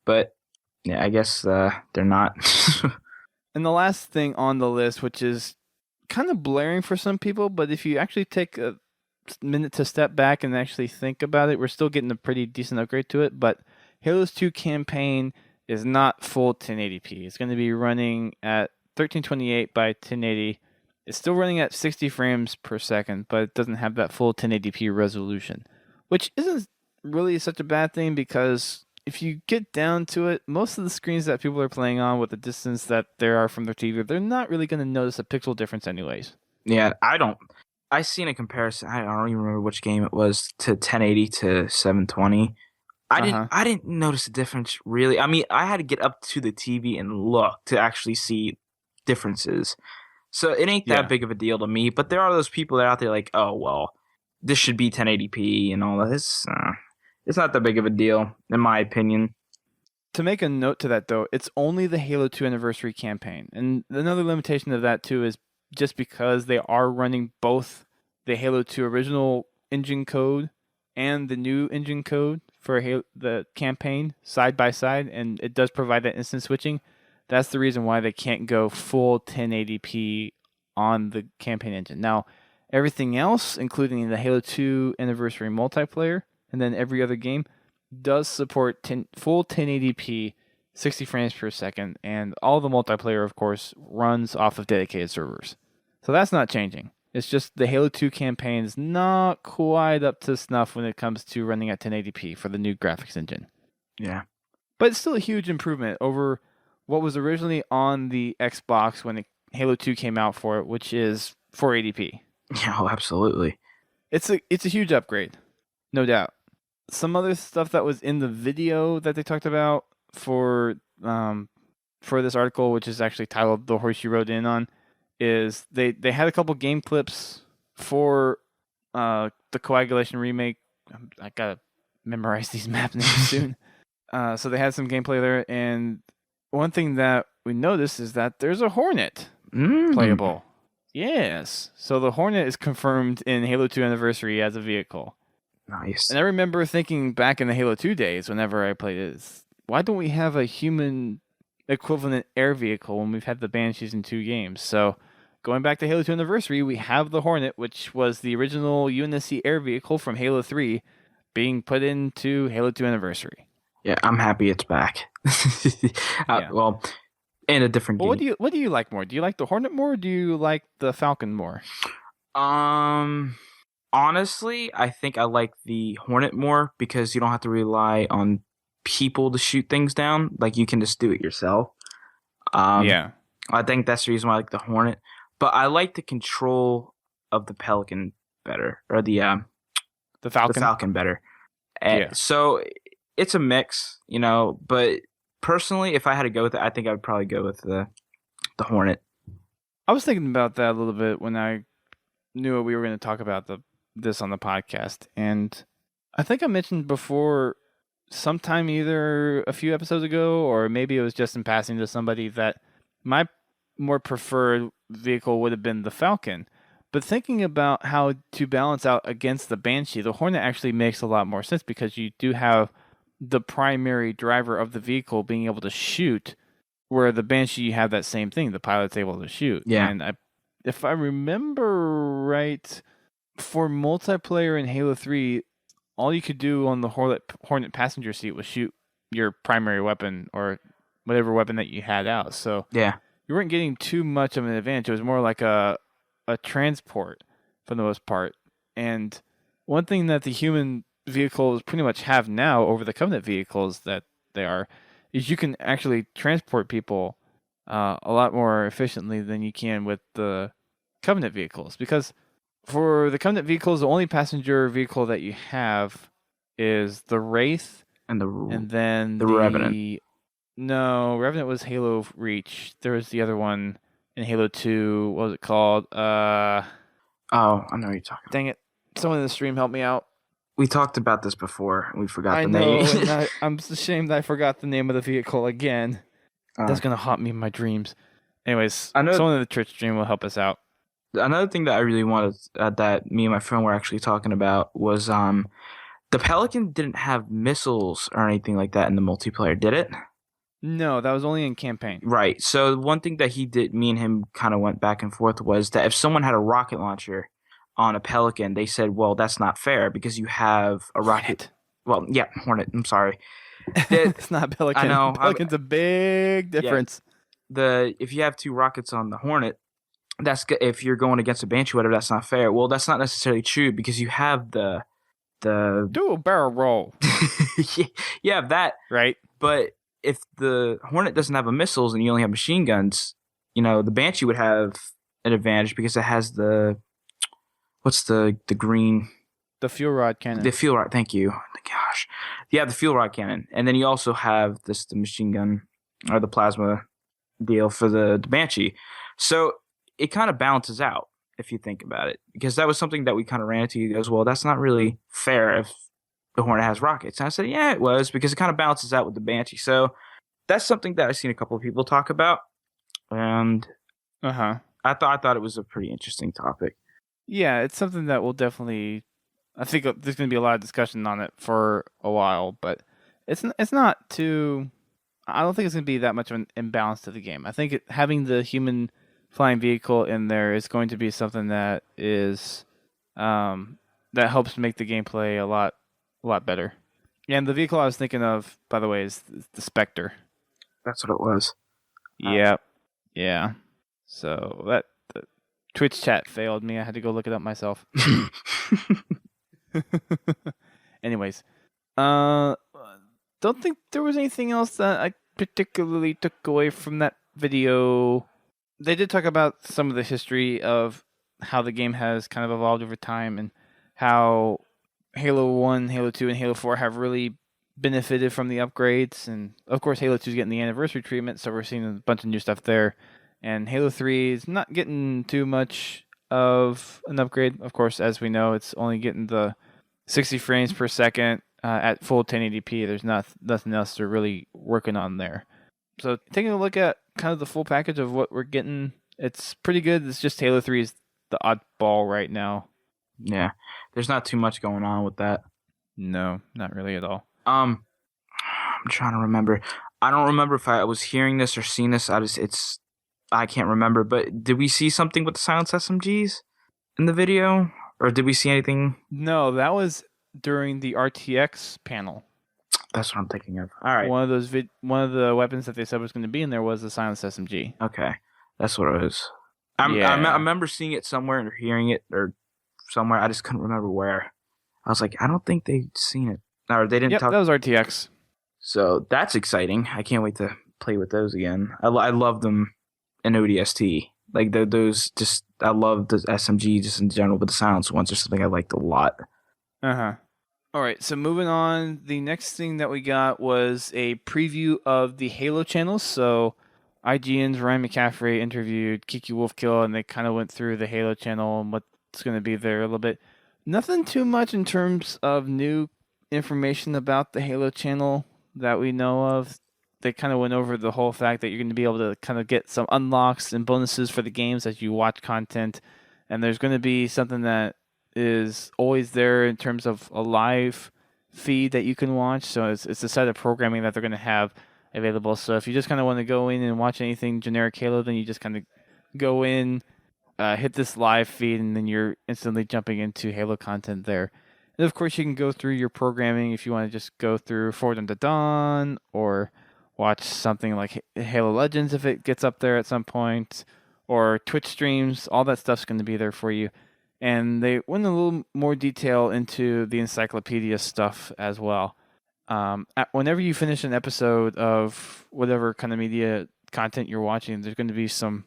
[SPEAKER 3] But, yeah, I guess they're not.
[SPEAKER 2] And the last thing on the list, which is kind of blaring for some people, but if you actually take a minute to step back and actually think about it, we're still getting a pretty decent upgrade to it. But Halo's 2 campaign is not full 1080p. It's going to be running at 1328 by 1080. It's still running at 60 frames per second, but it doesn't have that full 1080p resolution, which isn't really such a bad thing, because if you get down to it, most of the screens that people are playing on, with the distance that there are from their TV, they're not really going to notice a pixel difference anyways.
[SPEAKER 3] Yeah, I seen a comparison. I don't even remember which game it was, to 1080 to 720. I didn't notice a difference, really. I mean, I had to get up to the TV and look to actually see differences. So it ain't that big of a deal to me. But there are those people that are out there like, oh, well, this should be 1080p and all that. It's not that big of a deal, in my opinion.
[SPEAKER 2] To make a note to that, though, it's only the Halo 2 Anniversary campaign. And another limitation of that, too, is just because they are running both the Halo 2 original engine code and the new engine code for the campaign side by side, and it does provide that instant switching. That's the reason why they can't go full 1080p on the campaign engine. Now, everything else, including the Halo 2 Anniversary multiplayer, and then every other game, does support full 1080p, 60 frames per second, and all the multiplayer, of course, runs off of dedicated servers. So that's not changing. It's just the Halo 2 campaign is not quite up to snuff when it comes to running at 1080p for the new graphics engine.
[SPEAKER 3] Yeah.
[SPEAKER 2] But it's still a huge improvement over what was originally on the Xbox when Halo 2 came out for it, which is 480p.
[SPEAKER 3] Yeah, oh, absolutely.
[SPEAKER 2] It's a huge upgrade, no doubt. Some other stuff that was in the video that they talked about for this article, which is actually titled "The Horse You Rode In On," is they had a couple game clips for the Coagulation remake. I gotta memorize these map names soon. So they had some gameplay there, and one thing that we noticed is that there's a Hornet playable. Yes. So the Hornet is confirmed in Halo 2 Anniversary as a vehicle.
[SPEAKER 3] Nice.
[SPEAKER 2] And I remember thinking back in the Halo 2 days, whenever I played it, why don't we have a human equivalent air vehicle when we've had the Banshees in 2 games? So going back to Halo 2 Anniversary, we have the Hornet, which was the original UNSC air vehicle from Halo 3, being put into Halo 2 Anniversary.
[SPEAKER 3] Yeah, I'm happy it's back.
[SPEAKER 2] Yeah.
[SPEAKER 3] Well, in a different game.
[SPEAKER 2] What do you like more? Do you like the Hornet more, or do you like the Falcon more?
[SPEAKER 3] Honestly, I think I like the Hornet more because you don't have to rely on people to shoot things down. Like, you can just do it yourself.
[SPEAKER 2] Yeah.
[SPEAKER 3] I think that's the reason why I like the Hornet. But I like the control of the Pelican better, or the
[SPEAKER 2] Falcon.
[SPEAKER 3] The Falcon better. And
[SPEAKER 2] Yeah.
[SPEAKER 3] So it's a mix, but personally, if I had to go with it, I think I would probably go with the Hornet.
[SPEAKER 2] I was thinking about that a little bit when I knew we were going to talk about this on the podcast, and I think I mentioned before, sometime either a few episodes ago, or maybe it was just in passing to somebody, that my more preferred vehicle would have been the Falcon. But thinking about how to balance out against the Banshee, the Hornet actually makes a lot more sense because you do have the primary driver of the vehicle being able to shoot, where the Banshee, you have that same thing. The pilot's able to shoot.
[SPEAKER 3] Yeah.
[SPEAKER 2] And if I remember right, for multiplayer in Halo 3, all you could do on the Hornet passenger seat was shoot your primary weapon or whatever weapon that you had out. So
[SPEAKER 3] yeah,
[SPEAKER 2] you weren't getting too much of an advantage. It was more like a transport for the most part. And one thing that the human vehicles pretty much have now over the Covenant vehicles that they are, is you can actually transport people a lot more efficiently than you can with the Covenant vehicles. Because for the Covenant vehicles, the only passenger vehicle that you have is the Wraith, and then the
[SPEAKER 3] Revenant.
[SPEAKER 2] No, Revenant was Halo Reach. There was the other one in Halo 2. What was it called?
[SPEAKER 3] Oh, I know what you're talking about.
[SPEAKER 2] Dang it. Someone in the stream help me out.
[SPEAKER 3] We talked about this before. We forgot the
[SPEAKER 2] name.
[SPEAKER 3] name.
[SPEAKER 2] And I'm ashamed that I forgot the name of the vehicle again. That's going to haunt me in my dreams. Anyways, someone in the Twitch stream will help us out.
[SPEAKER 3] Another thing that I really wanted, that me and my friend were actually talking about, was the Pelican didn't have missiles or anything like that in the multiplayer, did it?
[SPEAKER 2] No, that was only in campaign.
[SPEAKER 3] Right. So one thing that he did, me and him kind of went back and forth, was that if someone had a rocket launcher on a Pelican, they said, well, that's not fair because you have a rocket. Well, yeah, Hornet. I'm sorry.
[SPEAKER 2] It's not Pelican.
[SPEAKER 3] I know.
[SPEAKER 2] Pelican's a big difference.
[SPEAKER 3] Yeah. If you have 2 rockets on the Hornet, that's good. If you're going against a Banshee, whatever, that's not fair. Well, that's not necessarily true because you have the
[SPEAKER 2] dual barrel roll.
[SPEAKER 3] Yeah, that.
[SPEAKER 2] Right.
[SPEAKER 3] But if the Hornet doesn't have missiles and you only have machine guns, the Banshee would have an advantage because it has what's the green?
[SPEAKER 2] The fuel rod cannon.
[SPEAKER 3] The fuel rod. Thank you. Gosh, yeah, the fuel rod cannon, and then you also have the machine gun or the plasma deal for the Banshee. So it kind of balances out if you think about it, because that was something that we kind of ran into. He goes, well, that's not really fair if the Hornet has rockets. And I said, yeah, it was, because it kind of balances out with the Banshee. So that's something that I've seen a couple of people talk about, and I thought it was a pretty interesting topic.
[SPEAKER 2] Yeah, it's something that will definitely. I think there's going to be a lot of discussion on it for a while, but it's not too. I don't think it's going to be that much of an imbalance to the game. I think having the human flying vehicle in there is going to be something that is that helps make the gameplay a lot better. And the vehicle I was thinking of, by the way, is the Spectre.
[SPEAKER 3] That's what it was.
[SPEAKER 2] Yep. Yeah. So Twitch chat failed me. I had to go look it up myself. Anyways, don't think there was anything else that I particularly took away from that video. They did talk about some of the history of how the game has kind of evolved over time and how Halo 1, Halo 2, and Halo 4 have really benefited from the upgrades. And of course, Halo 2 is getting the anniversary treatment, so we're seeing a bunch of new stuff there. And Halo 3 is not getting too much of an upgrade. Of course, as we know, it's only getting the 60 frames per second at full 1080p. There's nothing else they're really working on there. So taking a look at kind of the full package of what we're getting, it's pretty good. It's just Halo 3 is the oddball right now.
[SPEAKER 3] Yeah, there's not too much going on with that.
[SPEAKER 2] No, not really at all.
[SPEAKER 3] I'm trying to remember. I don't remember if I was hearing this or seeing this. I can't remember. But did we see something with the silent SMGs in the video, or did we see anything?
[SPEAKER 2] No, that was during the RTX panel.
[SPEAKER 3] That's what I'm thinking of. All right.
[SPEAKER 2] One of the weapons that they said was going to be in there was the silenced SMG.
[SPEAKER 3] Okay, that's what it was. I remember seeing it somewhere or hearing it or somewhere. I just couldn't remember where. I was like, I don't think they've seen it. Or they didn't talk.
[SPEAKER 2] That was RTX.
[SPEAKER 3] So that's exciting. I can't wait to play with those again. I love them in ODST. Like those, just I love the SMG just in general, but the silenced ones are something I liked a lot.
[SPEAKER 2] All right, so moving on, the next thing that we got was a preview of the Halo channel. So IGN's Ryan McCaffrey interviewed Kiki Wolfkill, and they kind of went through the Halo channel and what's going to be there a little bit. Nothing too much in terms of new information about the Halo channel that we know of. They kind of went over the whole fact that you're going to be able to kind of get some unlocks and bonuses for the games as you watch content, and there's going to be something that is always there in terms of a live feed that you can watch. So it's a set of programming that they're going to have available. So if you just kind of want to go in and watch anything generic Halo, then you just kind of go in, hit this live feed, and then you're instantly jumping into Halo content there. And of course, you can go through your programming if you want to just go through Forward Unto Dawn or watch something like Halo Legends if it gets up there at some point, or Twitch streams. All that stuff's going to be there for you. And they went a little more detail into the encyclopedia stuff as well. Whenever you finish an episode of whatever kind of media content you're watching, there's going to be some,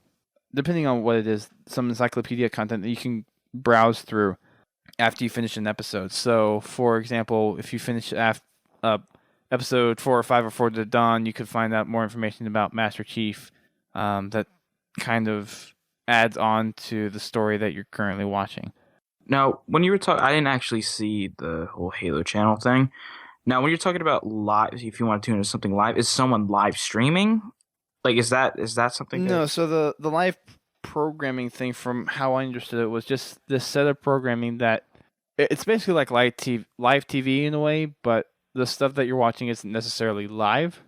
[SPEAKER 2] depending on what it is, some encyclopedia content that you can browse through after you finish an episode. So, for example, if you finish episode 4 or 5 or 4 to Dawn, you could find out more information about Master Chief that kind of adds on to the story that you're currently watching.
[SPEAKER 3] Now, when you were talking, I didn't actually see the whole Halo channel thing. Now, when you're talking about live, if you want to tune into something live, is someone live streaming? Like, is that something?
[SPEAKER 2] No, so the live programming thing, from how I understood it, was just this set of programming that it's basically like live TV in a way, but the stuff that you're watching isn't necessarily live.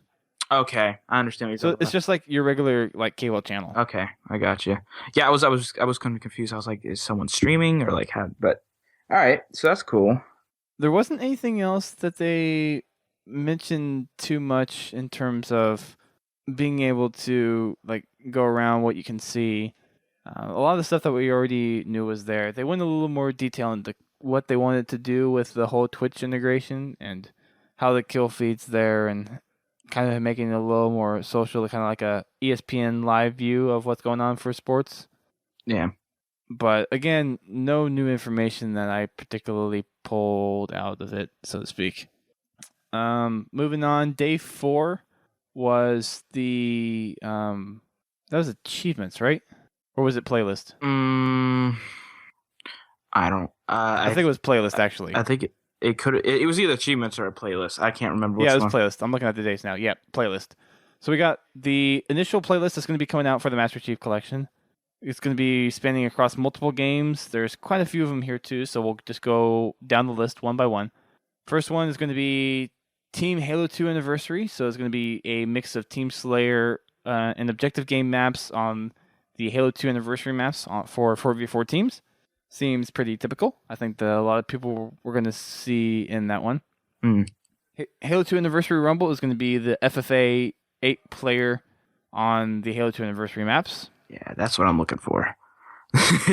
[SPEAKER 3] Okay, I understand what you're talking about.
[SPEAKER 2] It's just like your regular like cable channel.
[SPEAKER 3] Okay, I got you. Yeah, I was kind of confused. I was like, is someone streaming or like how? But all right, so that's cool.
[SPEAKER 2] There wasn't anything else that they mentioned too much in terms of being able to like go around what you can see. A lot of the stuff that we already knew was there. They went a little more detail into what they wanted to do with the whole Twitch integration and how the kill feed's there, and kind of making it a little more social, kind of like a ESPN live view of what's going on for sports.
[SPEAKER 3] Yeah.
[SPEAKER 2] But again, no new information that I particularly pulled out of it, so to speak. Moving on, day 4 was the that was achievements, right? Or was it playlist?
[SPEAKER 3] I don't.
[SPEAKER 2] I think it was playlist actually.
[SPEAKER 3] I think it could. It was either achievements or a playlist. I can't remember.
[SPEAKER 2] Yeah, it was playlist. I'm looking at the dates now. Yep, playlist. So we got the initial playlist that's going to be coming out for the Master Chief Collection. It's going to be spanning across multiple games. There's quite a few of them here too, so we'll just go down the list one by one. First one is going to be Team Halo 2 Anniversary. So it's going to be a mix of Team Slayer and objective game maps on the Halo 2 Anniversary maps for 4v4 teams. Seems pretty typical. I think that a lot of people we're going to see in that one. Halo 2 Anniversary Rumble is going to be the FFA 8-player on the Halo 2 Anniversary maps.
[SPEAKER 3] Yeah, that's what I'm looking for.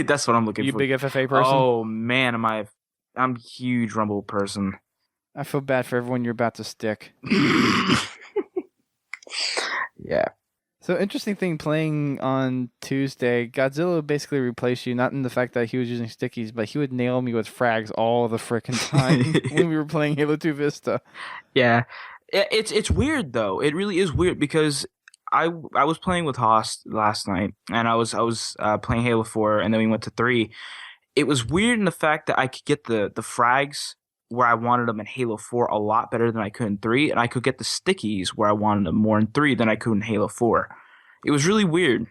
[SPEAKER 3] That's what I'm looking
[SPEAKER 2] You
[SPEAKER 3] for.
[SPEAKER 2] big FFA person?
[SPEAKER 3] Oh man, I'm a huge Rumble person.
[SPEAKER 2] I feel bad for everyone you're about to stick.
[SPEAKER 3] Yeah.
[SPEAKER 2] So interesting thing playing on Tuesday, Godzilla basically replaced you, not in the fact that he was using stickies, but he would nail me with frags all the frickin' time when we were playing Halo 2 Vista.
[SPEAKER 3] Yeah. It's weird though. It really is weird because I was playing with Haas last night and I was playing Halo 4 and then we went to 3. It was weird in the fact that I could get the frags where I wanted them in Halo 4 a lot better than I could in 3, and I could get the stickies where I wanted them more in 3 than I could in Halo 4. It was really weird,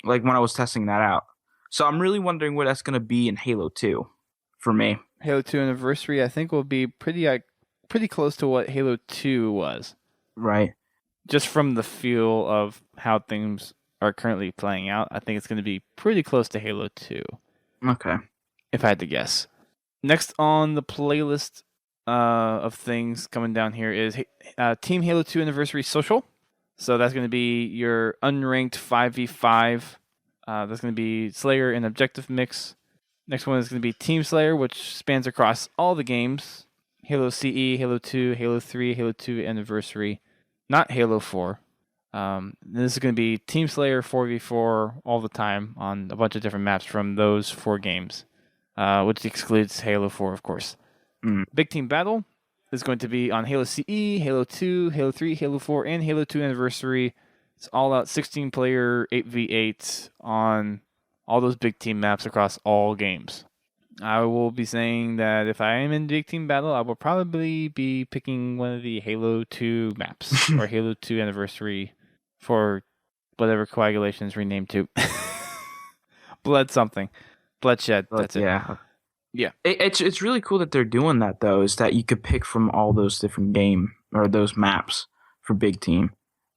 [SPEAKER 3] like when I was testing that out. So I'm really wondering what that's going to be in Halo 2 for me.
[SPEAKER 2] Halo 2 Anniversary, I think, will be pretty close to what Halo 2 was.
[SPEAKER 3] Right.
[SPEAKER 2] Just from the feel of how things are currently playing out, I think it's going to be pretty close to Halo 2.
[SPEAKER 3] Okay.
[SPEAKER 2] If I had to guess. Next on the playlist of things coming down here is Team Halo 2 Anniversary Social. So that's going to be your unranked 5v5. That's going to be Slayer and Objective Mix. Next one is going to be Team Slayer, which spans across all the games. Halo CE, Halo 2, Halo 3, Halo 2 Anniversary. Not Halo 4. This is going to be Team Slayer 4v4 all the time on a bunch of different maps from those 4 games. Which excludes Halo 4, of course. Big Team Battle is going to be on Halo CE, Halo 2, Halo 3, Halo 4, and Halo 2 Anniversary. It's all out 16-player 8v8 on all those big team maps across all games. I will be saying that if I am in Big Team Battle, I will probably be picking one of the Halo 2 maps or Halo 2 Anniversary for whatever coagulation is renamed to. Blood something. Bloodshed. That's it.
[SPEAKER 3] Yeah.
[SPEAKER 2] Yeah.
[SPEAKER 3] It's really cool that they're doing that though. Is that you could pick from all those different those maps for big team.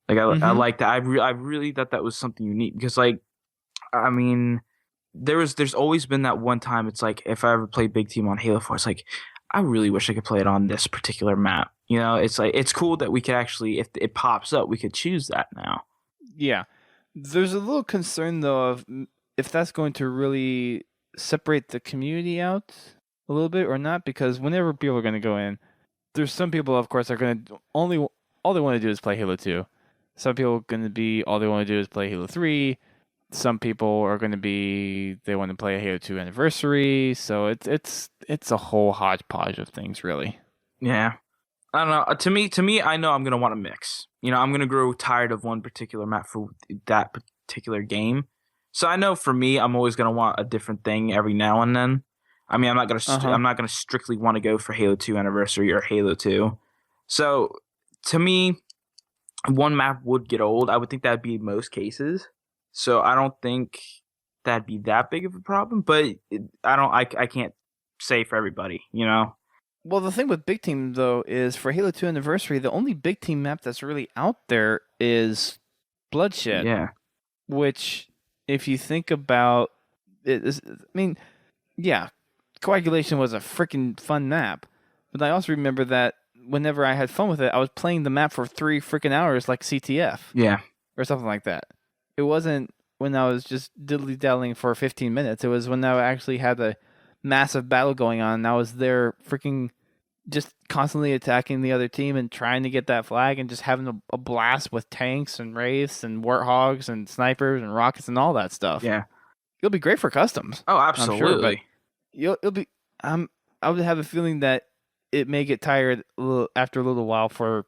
[SPEAKER 3] Like I like that. I really thought that was something unique because like, I mean, there's always been that one time. It's like if I ever play big team on Halo 4, it's like I really wish I could play it on this particular map. You know, it's like it's cool that we could actually, if it pops up, we could choose that now.
[SPEAKER 2] Yeah. There's a little concern though of if that's going to really separate the community out a little bit or not, because whenever people are going to go in, there's some people, of course, are going to all they want to do is play Halo 2. Some people are going to be all they want to do is play Halo 3. Some people are going to be they want to play a Halo 2 Anniversary. So it's a whole hodgepodge of things, really.
[SPEAKER 3] Yeah. I don't know. To me, I know I'm going to want a mix. You know, I'm going to grow tired of one particular map for that particular game. So I know for me, I'm always going to want a different thing every now and then. I mean, I'm not going to I'm not going to strictly want to go for Halo 2 Anniversary or Halo 2. So to me, one map would get old. I would think that'd be most cases. So I don't think that'd be that big of a problem. But I can't say for everybody, you know.
[SPEAKER 2] Well, the thing with Big Team though is for Halo 2 Anniversary, the only Big Team map that's really out there is Bloodshed.
[SPEAKER 3] Yeah.
[SPEAKER 2] Which, if you think about it, I mean, yeah, Coagulation was a freaking fun map, but I also remember that whenever I had fun with it, I was playing the map for 3 freaking hours like CTF.
[SPEAKER 3] Yeah.
[SPEAKER 2] Or something like that. It wasn't when I was just diddly-daddling for 15 minutes. It was when I actually had a massive battle going on, and I was there freaking just constantly attacking the other team and trying to get that flag and just having a blast with tanks and wraiths and warthogs and snipers and rockets and all that stuff.
[SPEAKER 3] Yeah.
[SPEAKER 2] It'll be great for customs.
[SPEAKER 3] Oh, absolutely.
[SPEAKER 2] I'm sure, but it'll be. I would have a feeling that it may get tired after a little while for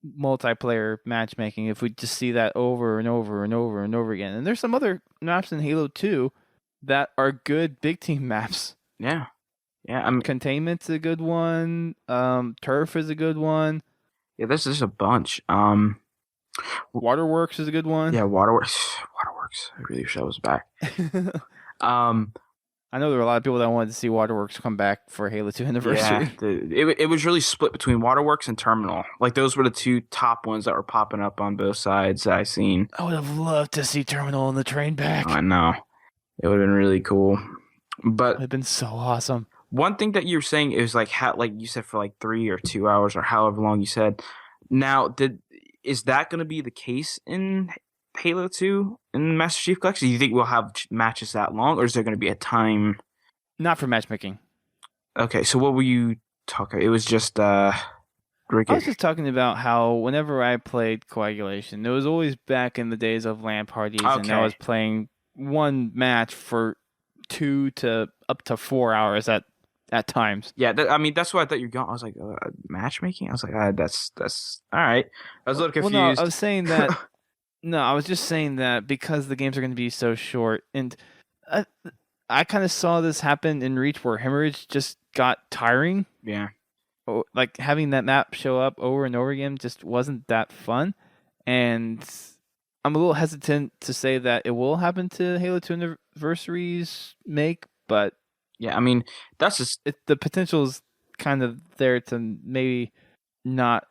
[SPEAKER 2] multiplayer matchmaking if we just see that over and over and over and over again. And there's some other maps in Halo 2 that are good big team maps.
[SPEAKER 3] Yeah. Yeah. I mean,
[SPEAKER 2] Containment's a good one. Turf is a good one.
[SPEAKER 3] Yeah, there's a bunch.
[SPEAKER 2] Waterworks is a good one.
[SPEAKER 3] Yeah, Waterworks. I really wish that was back.
[SPEAKER 2] I know there were a lot of people that wanted to see Waterworks come back for Halo 2 Anniversary.
[SPEAKER 3] Yeah, it was really split between Waterworks and Terminal. Like, those were the two top ones that were popping up on both sides that I seen.
[SPEAKER 2] I would have loved to see Terminal on the train back.
[SPEAKER 3] I know. It would have been really cool. But
[SPEAKER 2] it would have been so awesome.
[SPEAKER 3] One thing that you were saying is like you said for like 3 or 2 hours or however long you said. Now, is that going to be the case in Halo 2 in Master Chief Collection? Do you think we'll have matches that long, or is there going to be a time?
[SPEAKER 2] Not for matchmaking.
[SPEAKER 3] Okay, so what were you talking? It was just
[SPEAKER 2] I was just talking about how whenever I played Coagulation, it was always back in the days of LAN parties, and I was playing one match for 2 to up to 4 hours at times.
[SPEAKER 3] Yeah, that's what I thought you were going. I was like, matchmaking? I was like, that's all right. I was a little confused.
[SPEAKER 2] Well, no, I was saying that. No, I was just saying that because the games are going to be so short, and I kind of saw this happen in Reach, where Hemorrhage just got tiring.
[SPEAKER 3] Yeah.
[SPEAKER 2] Like having that map show up over and over again just wasn't that fun, and I'm a little hesitant to say that it will happen to Halo 2 Anniversary's make, but
[SPEAKER 3] yeah, I mean that's just
[SPEAKER 2] the potential is kind of there to maybe not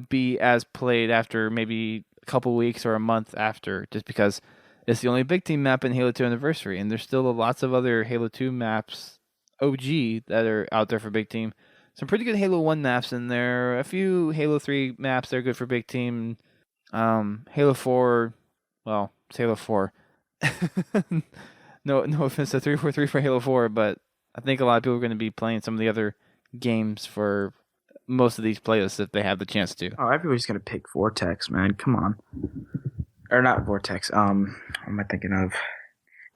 [SPEAKER 2] be as played after maybe a couple weeks or a month after, just because it's the only big team map in Halo 2 Anniversary, and there's still lots of other Halo 2 maps OG that are out there for big team. Some pretty good Halo 1 maps in there. A few Halo 3 maps that are good for big team. Halo 4, well, it's Halo 4. No offense to 343 for Halo 4, but I think a lot of people are going to be playing some of the other games for most of these playlists if they have the chance to.
[SPEAKER 3] Oh, everybody's going to pick Vortex, man. Come on. Or not Vortex. What am I thinking of?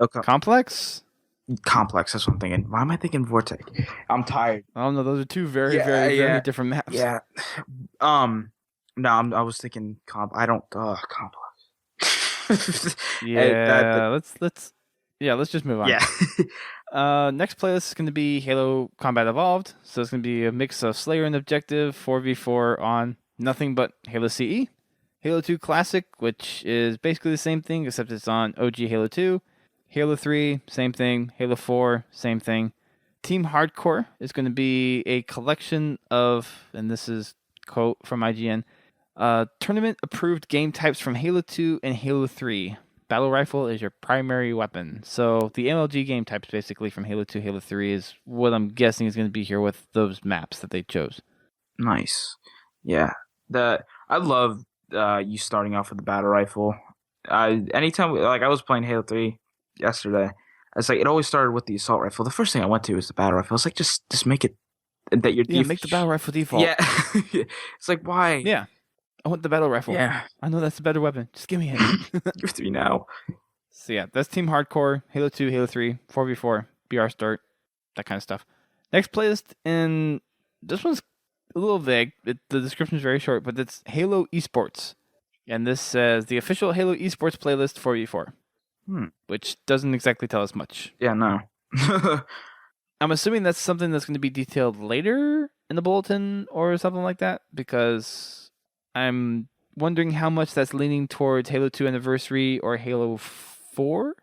[SPEAKER 2] Okay. Complex,
[SPEAKER 3] that's what I'm thinking. Why am I thinking Vortex? I'm tired.
[SPEAKER 2] I don't know. Those are two very different maps.
[SPEAKER 3] Yeah. No, I was thinking Complex.
[SPEAKER 2] Let's just move on.
[SPEAKER 3] Yeah.
[SPEAKER 2] Next playlist is going to be Halo Combat Evolved. So it's going to be a mix of Slayer and Objective, 4v4 on nothing but Halo CE. Halo 2 Classic, which is basically the same thing, except it's on OG Halo 2. Halo 3, same thing. Halo 4, same thing. Team Hardcore is going to be a collection of, and this is quote from IGN, tournament-approved game types from Halo 2 and Halo 3. Battle Rifle is your primary weapon. So the MLG game types basically from Halo 2, Halo 3 is what I'm guessing is going to be here with those maps that they chose.
[SPEAKER 3] Nice. Yeah. I love you starting off with the Battle Rifle. Anytime, I was playing Halo 3 yesterday, it's like it always started with the assault rifle. The first thing I went to was the battle rifle. It's like just make it that your
[SPEAKER 2] make the battle rifle default.
[SPEAKER 3] Yeah. It's like, why?
[SPEAKER 2] Yeah, I want the battle rifle.
[SPEAKER 3] Yeah,
[SPEAKER 2] I know that's the better weapon. Just give me it.
[SPEAKER 3] Give it to me now.
[SPEAKER 2] So yeah, that's Team Hardcore, Halo 2, Halo 3, 4v4, BR start, that kind of stuff. Next playlist, and this one's a little vague. The description is very short, but it's Halo Esports, and this says the official Halo Esports playlist 4v4. Which doesn't exactly tell us much.
[SPEAKER 3] Yeah, no.
[SPEAKER 2] I'm assuming that's something that's going to be detailed later in the bulletin or something like that, because I'm wondering how much that's leaning towards Halo 2 Anniversary or Halo 4.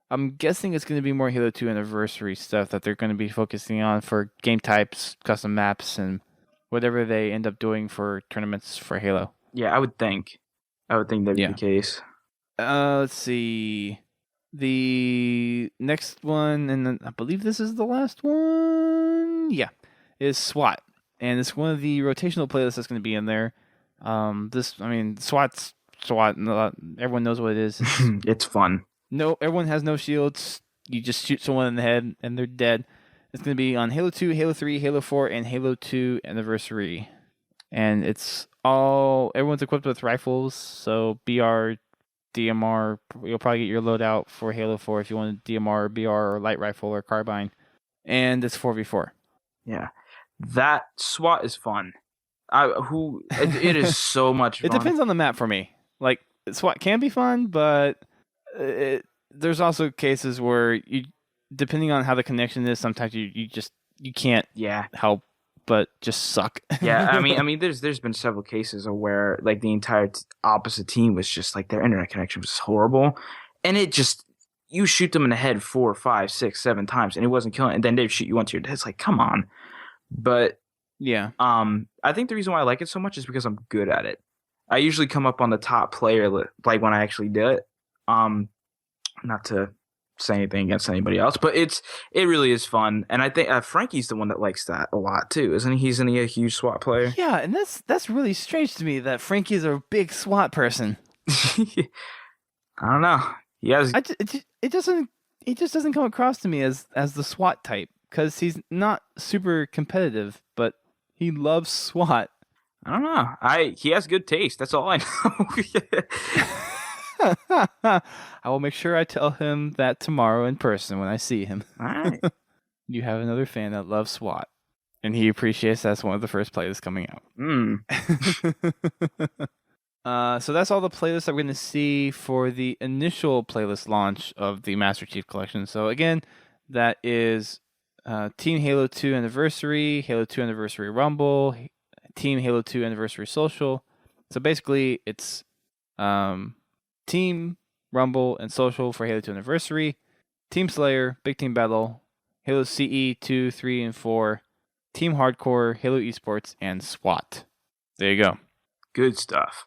[SPEAKER 2] I'm guessing it's going to be more Halo 2 Anniversary stuff that they're going to be focusing on for game types, custom maps, and whatever they end up doing for tournaments for Halo.
[SPEAKER 3] Yeah, I would think that'd be the case.
[SPEAKER 2] Let's see. The next one, and then I believe this is the last one. Yeah, is SWAT, and it's one of the rotational playlists that's going to be in there. SWAT's SWAT. Everyone knows what it is.
[SPEAKER 3] It's fun.
[SPEAKER 2] No, everyone has no shields. You just shoot someone in the head, and they're dead. It's going to be on Halo 2, Halo 3, Halo 4, and Halo 2 Anniversary, and it's everyone's equipped with rifles. So BR, DMR, you'll probably get your loadout for Halo 4 if you want a DMR or BR or light rifle or carbine. And it's 4v4.
[SPEAKER 3] Yeah. That SWAT is fun. It is so much fun.
[SPEAKER 2] It depends on the map for me. Like, SWAT can be fun, but there's also cases where depending on how the connection is, sometimes you can't help but just suck.
[SPEAKER 3] Yeah, I mean, there's been several cases of where like the entire opposite team was just like their internet connection was horrible, and it just you shoot them in the head 4, 5, 6, 7 times, and it wasn't killing, and then they'd shoot you onto your head. It's like, come on. But
[SPEAKER 2] yeah,
[SPEAKER 3] I think the reason why I like it so much is because I'm good at it. I usually come up on the top player like when I actually do it. Not to say anything against anybody else, but it really is fun, and I think Frankie's the one that likes that a lot too, isn't he? Isn't he a huge SWAT player?
[SPEAKER 2] Yeah, and that's really strange to me that Frankie's a big SWAT person.
[SPEAKER 3] I don't know. He has.
[SPEAKER 2] He just doesn't come across to me as the SWAT type because he's not super competitive, but he loves SWAT.
[SPEAKER 3] I don't know. He has good taste. That's all I know.
[SPEAKER 2] I will make sure I tell him that tomorrow in person when I see him.
[SPEAKER 3] All right.
[SPEAKER 2] You have another fan that loves SWAT, and he appreciates that's one of the first playlists coming out. So that's all the playlists that we're going to see for the initial playlist launch of the Master Chief Collection. So again, that is Team Halo 2 Anniversary, Halo 2 Anniversary Rumble, Team Halo 2 Anniversary Social. So basically, it's Team Rumble and Social for Halo 2 Anniversary, Team Slayer, Big Team Battle, Halo CE 2, 3, and 4, Team Hardcore, Halo Esports, and SWAT. There you go.
[SPEAKER 3] Good stuff.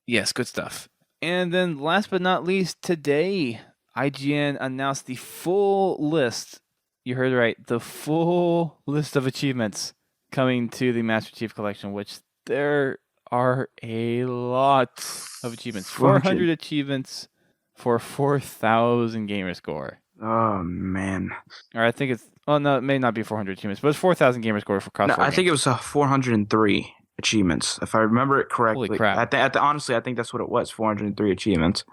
[SPEAKER 2] Yes, good stuff. And then last but not least, today, IGN announced the full list. You heard right, the full list of achievements coming to the Master Chief Collection, which there are a lot of achievements. 400 achievements for 4,000 gamer score.
[SPEAKER 3] Oh, man.
[SPEAKER 2] Or I think it's... Oh, no, it may not be 400 achievements, but it's 4,000 gamer score for cross-4
[SPEAKER 3] I think it was 403 achievements, if I remember it correctly.
[SPEAKER 2] Holy crap.
[SPEAKER 3] Honestly, I think that's what it was, 403 achievements.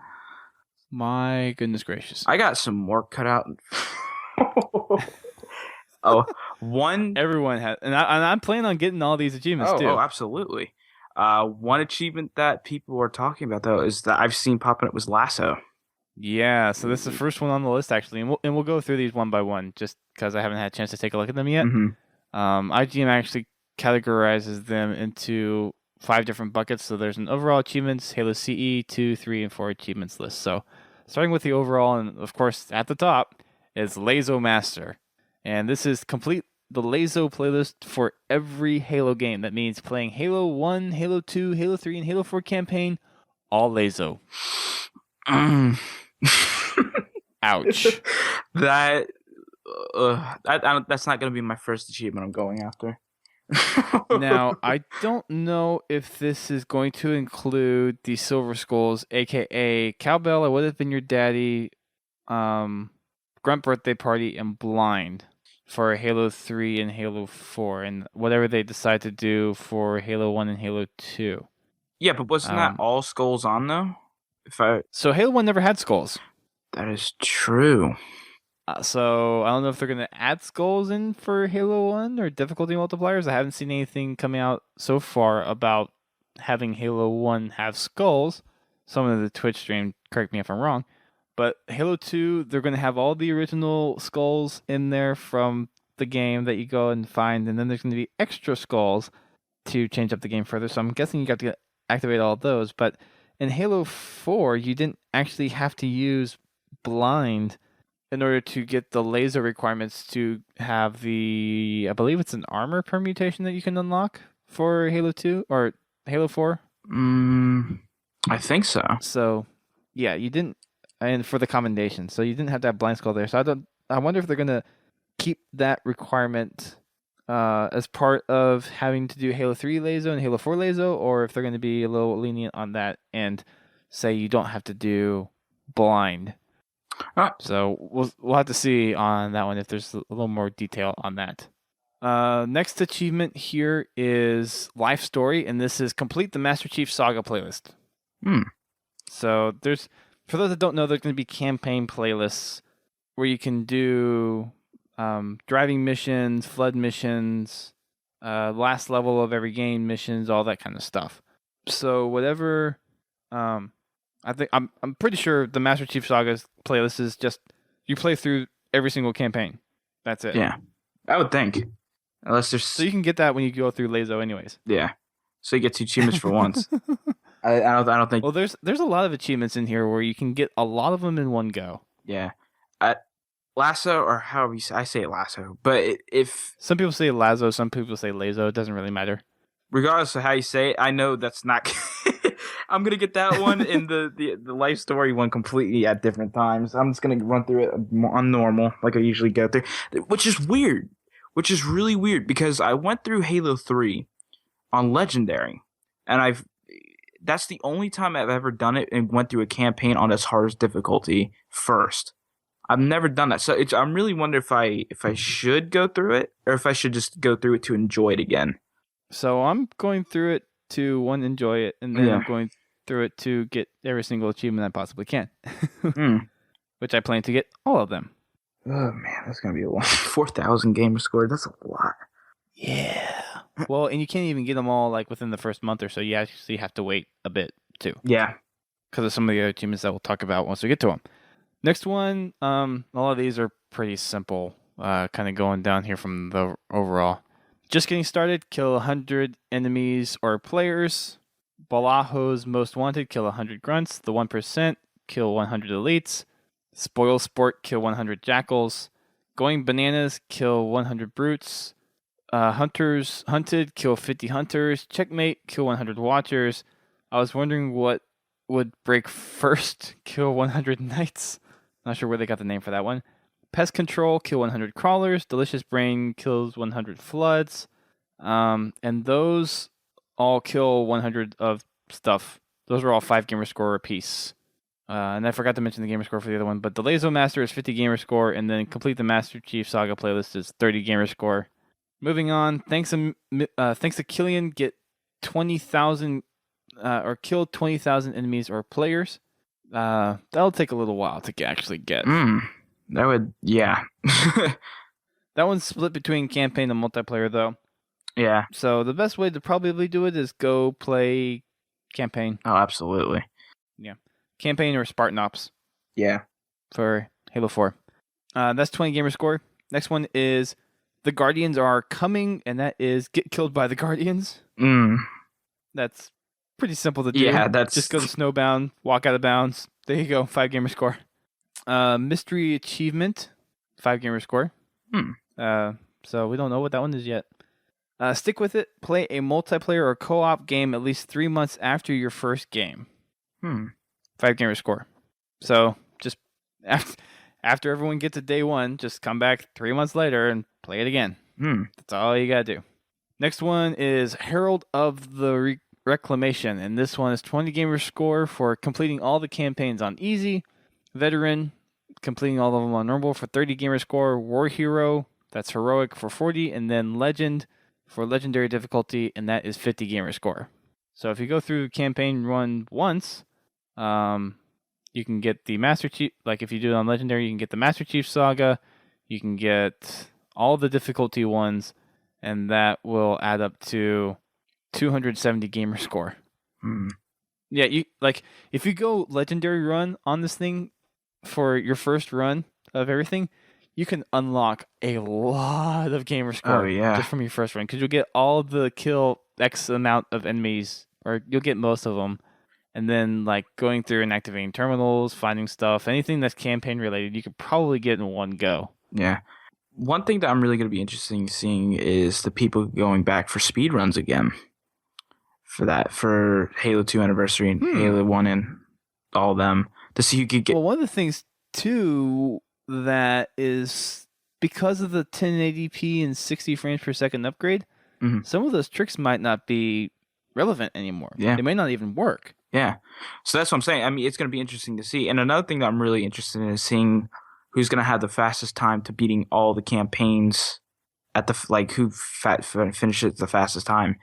[SPEAKER 2] My goodness gracious.
[SPEAKER 3] I got some more cut out. One...
[SPEAKER 2] Everyone has... And I'm planning on getting all these achievements, too.
[SPEAKER 3] Oh, absolutely. One achievement that people are talking about, though, is that I've seen popping up was Lasso.
[SPEAKER 2] Yeah, so this is the first one on the list, actually. And we'll go through these one by one, just because I haven't had a chance to take a look at them yet.
[SPEAKER 3] Mm-hmm.
[SPEAKER 2] IGN actually categorizes them into 5 different buckets. So there's an overall achievements, Halo CE, 2, 3, and 4 achievements list. So starting with the overall, and of course at the top is Lazo Master. And this is complete the Lazo playlist for every Halo game. That means playing Halo 1, Halo 2, Halo 3, and Halo 4 campaign, all Lazo. Ouch.
[SPEAKER 3] That's not going to be my first achievement I'm going after.
[SPEAKER 2] Now, I don't know if this is going to include the Silver Skulls, aka Cowbell, I Would Have Been Your Daddy, Grunt Birthday Party, and Blind for Halo 3 and Halo 4, and whatever they decide to do for Halo 1 and Halo 2.
[SPEAKER 3] Yeah, but wasn't that all skulls on, though?
[SPEAKER 2] So Halo 1 never had skulls.
[SPEAKER 3] That is true.
[SPEAKER 2] So I don't know if they're going to add skulls in for Halo 1 or difficulty multipliers. I haven't seen anything coming out so far about having Halo 1 have skulls. Someone in the Twitch stream, correct me if I'm wrong. But Halo 2, they're going to have all the original skulls in there from the game that you go and find. And then there's going to be extra skulls to change up the game further. So I'm guessing you got to activate all of those. But in Halo 4, you didn't actually have to use Blind in order to get the laser requirements to have the, I believe it's an armor permutation that you can unlock for Halo 2 or Halo 4.
[SPEAKER 3] I think so.
[SPEAKER 2] So, yeah, you didn't, and for the commendation, so you didn't have that blind skull there. So I wonder if they're gonna keep that requirement as part of having to do Halo 3 Lazo and Halo 4 Lazo, or if they're gonna be a little lenient on that and say you don't have to do blind. So we'll have to see on that one if there's a little more detail on that. Next achievement here is Life Story, and this is complete the Master Chief Saga playlist. So for those that don't know, there's going to be campaign playlists where you can do driving missions, flood missions, last level of every game missions, all that kind of stuff. So whatever, I think I'm pretty sure the Master Chief Saga's playlist is just you play through every single campaign. That's it.
[SPEAKER 3] Yeah, I would think. Unless there's
[SPEAKER 2] so you can get that when you go through Lazo, anyways.
[SPEAKER 3] Yeah, so you get 2 achievements for once. I don't think.
[SPEAKER 2] Well, there's a lot of achievements in here where you can get a lot of them in one go.
[SPEAKER 3] Yeah, Lasso, or however you say, I say it Lasso, but if
[SPEAKER 2] some people say Lazo, some people say Lazo, it doesn't really matter.
[SPEAKER 3] Regardless of how you say it, I know that's not. I'm gonna get that one and the Life Story one completely at different times. I'm just gonna run through it on normal, like I usually go through, which is weird, which is really weird because I went through Halo 3 on Legendary, and that's the only time I've ever done it and went through a campaign on its hardest difficulty first. I've never done that, so I'm really wondering if I should go through it or if I should just go through it to enjoy it again.
[SPEAKER 2] So I'm going through it to enjoy it, and then
[SPEAKER 3] Yeah.
[SPEAKER 2] I'm going through it to get every single achievement I possibly can, which I plan to get all of them.
[SPEAKER 3] Oh man, that's gonna be a lot. 4,000 gamer score. That's a lot.
[SPEAKER 2] Yeah. Well, and you can't even get them all like within the first month or so. You actually have to wait a bit too.
[SPEAKER 3] Yeah.
[SPEAKER 2] Because of some of the other achievements that we'll talk about once we get to them. Next one, a lot of these are pretty simple. Kind of going down here from the overall. Just getting started, kill 100 enemies or players. Balajo's Most Wanted, kill 100 grunts. The 1%, kill 100 elites. Spoil Sport, kill 100 jackals. Going Bananas, kill 100 brutes. Hunters Hunted, kill 50 hunters. Checkmate, kill 100 watchers. I was wondering what would break first, kill 100 knights. Not sure where they got the name for that one. Pest Control, kill 100 crawlers. Delicious Brain kills 100 floods. And those all kill 100 of stuff. Those are all 5 gamer score apiece. And I forgot to mention the gamer score for the other one, but the Lazo Master is 50 gamer score, and then complete the Master Chief Saga playlist is 30 gamer score. Moving on, thanks to Killian, get 20,000 or kill 20,000 enemies or players. That'll take a little while to actually get.
[SPEAKER 3] That would, yeah.
[SPEAKER 2] That one's split between campaign and multiplayer, though.
[SPEAKER 3] Yeah.
[SPEAKER 2] So the best way to probably do it is go play campaign.
[SPEAKER 3] Oh, absolutely.
[SPEAKER 2] Yeah. Campaign or Spartan Ops.
[SPEAKER 3] Yeah.
[SPEAKER 2] For Halo 4. That's 20 gamer score. Next one is The Guardians Are Coming, and that is Get Killed by the Guardians. That's pretty simple to do.
[SPEAKER 3] Yeah, that's...
[SPEAKER 2] Just go to Snowbound, walk out of bounds. There you go, 5 gamer score. Mystery Achievement, 5 gamer score. So we don't know what that one is yet. Stick with it. Play a multiplayer or co-op game at least 3 months after your first game. 5 gamer score. So just after everyone gets to day 1, just come back 3 months later and play it again. That's all you gotta do. Next one is Herald of the Reclamation, and this one is 20 gamer score for completing all the campaigns on easy. Veteran, completing all of them on normal for 30 gamer score. War Hero, that's heroic for 40, and then Legend for legendary difficulty, and that is 50 gamer score. So if you go through the campaign run once, you can get the Master Chief, like if you do it on legendary, you can get the Master Chief Saga, you can get all the difficulty ones, and that will add up to 270 gamer score. Yeah, you like if you go legendary run on this thing for your first run of everything, you can unlock a lot of gamer score just from your first run, because you'll get all the kill X amount of enemies, or you'll get most of them, and then like going through and activating terminals, finding stuff, anything that's campaign related, you could probably get in one go.
[SPEAKER 3] Yeah. One thing that I'm really going to be interested in seeing is the people going back for speed runs again. For Halo 2 Anniversary and Halo 1 and all of them, to see who could get...
[SPEAKER 2] Well, one of the things, too, that is because of the 1080p and 60 frames per second upgrade, some of those tricks might not be relevant anymore.
[SPEAKER 3] Yeah.
[SPEAKER 2] They may not even work.
[SPEAKER 3] Yeah. So that's what I'm saying. I mean, it's going to be interesting to see. And another thing that I'm really interested in is seeing who's going to have the fastest time to beating all the campaigns at the, like, who finishes the fastest time.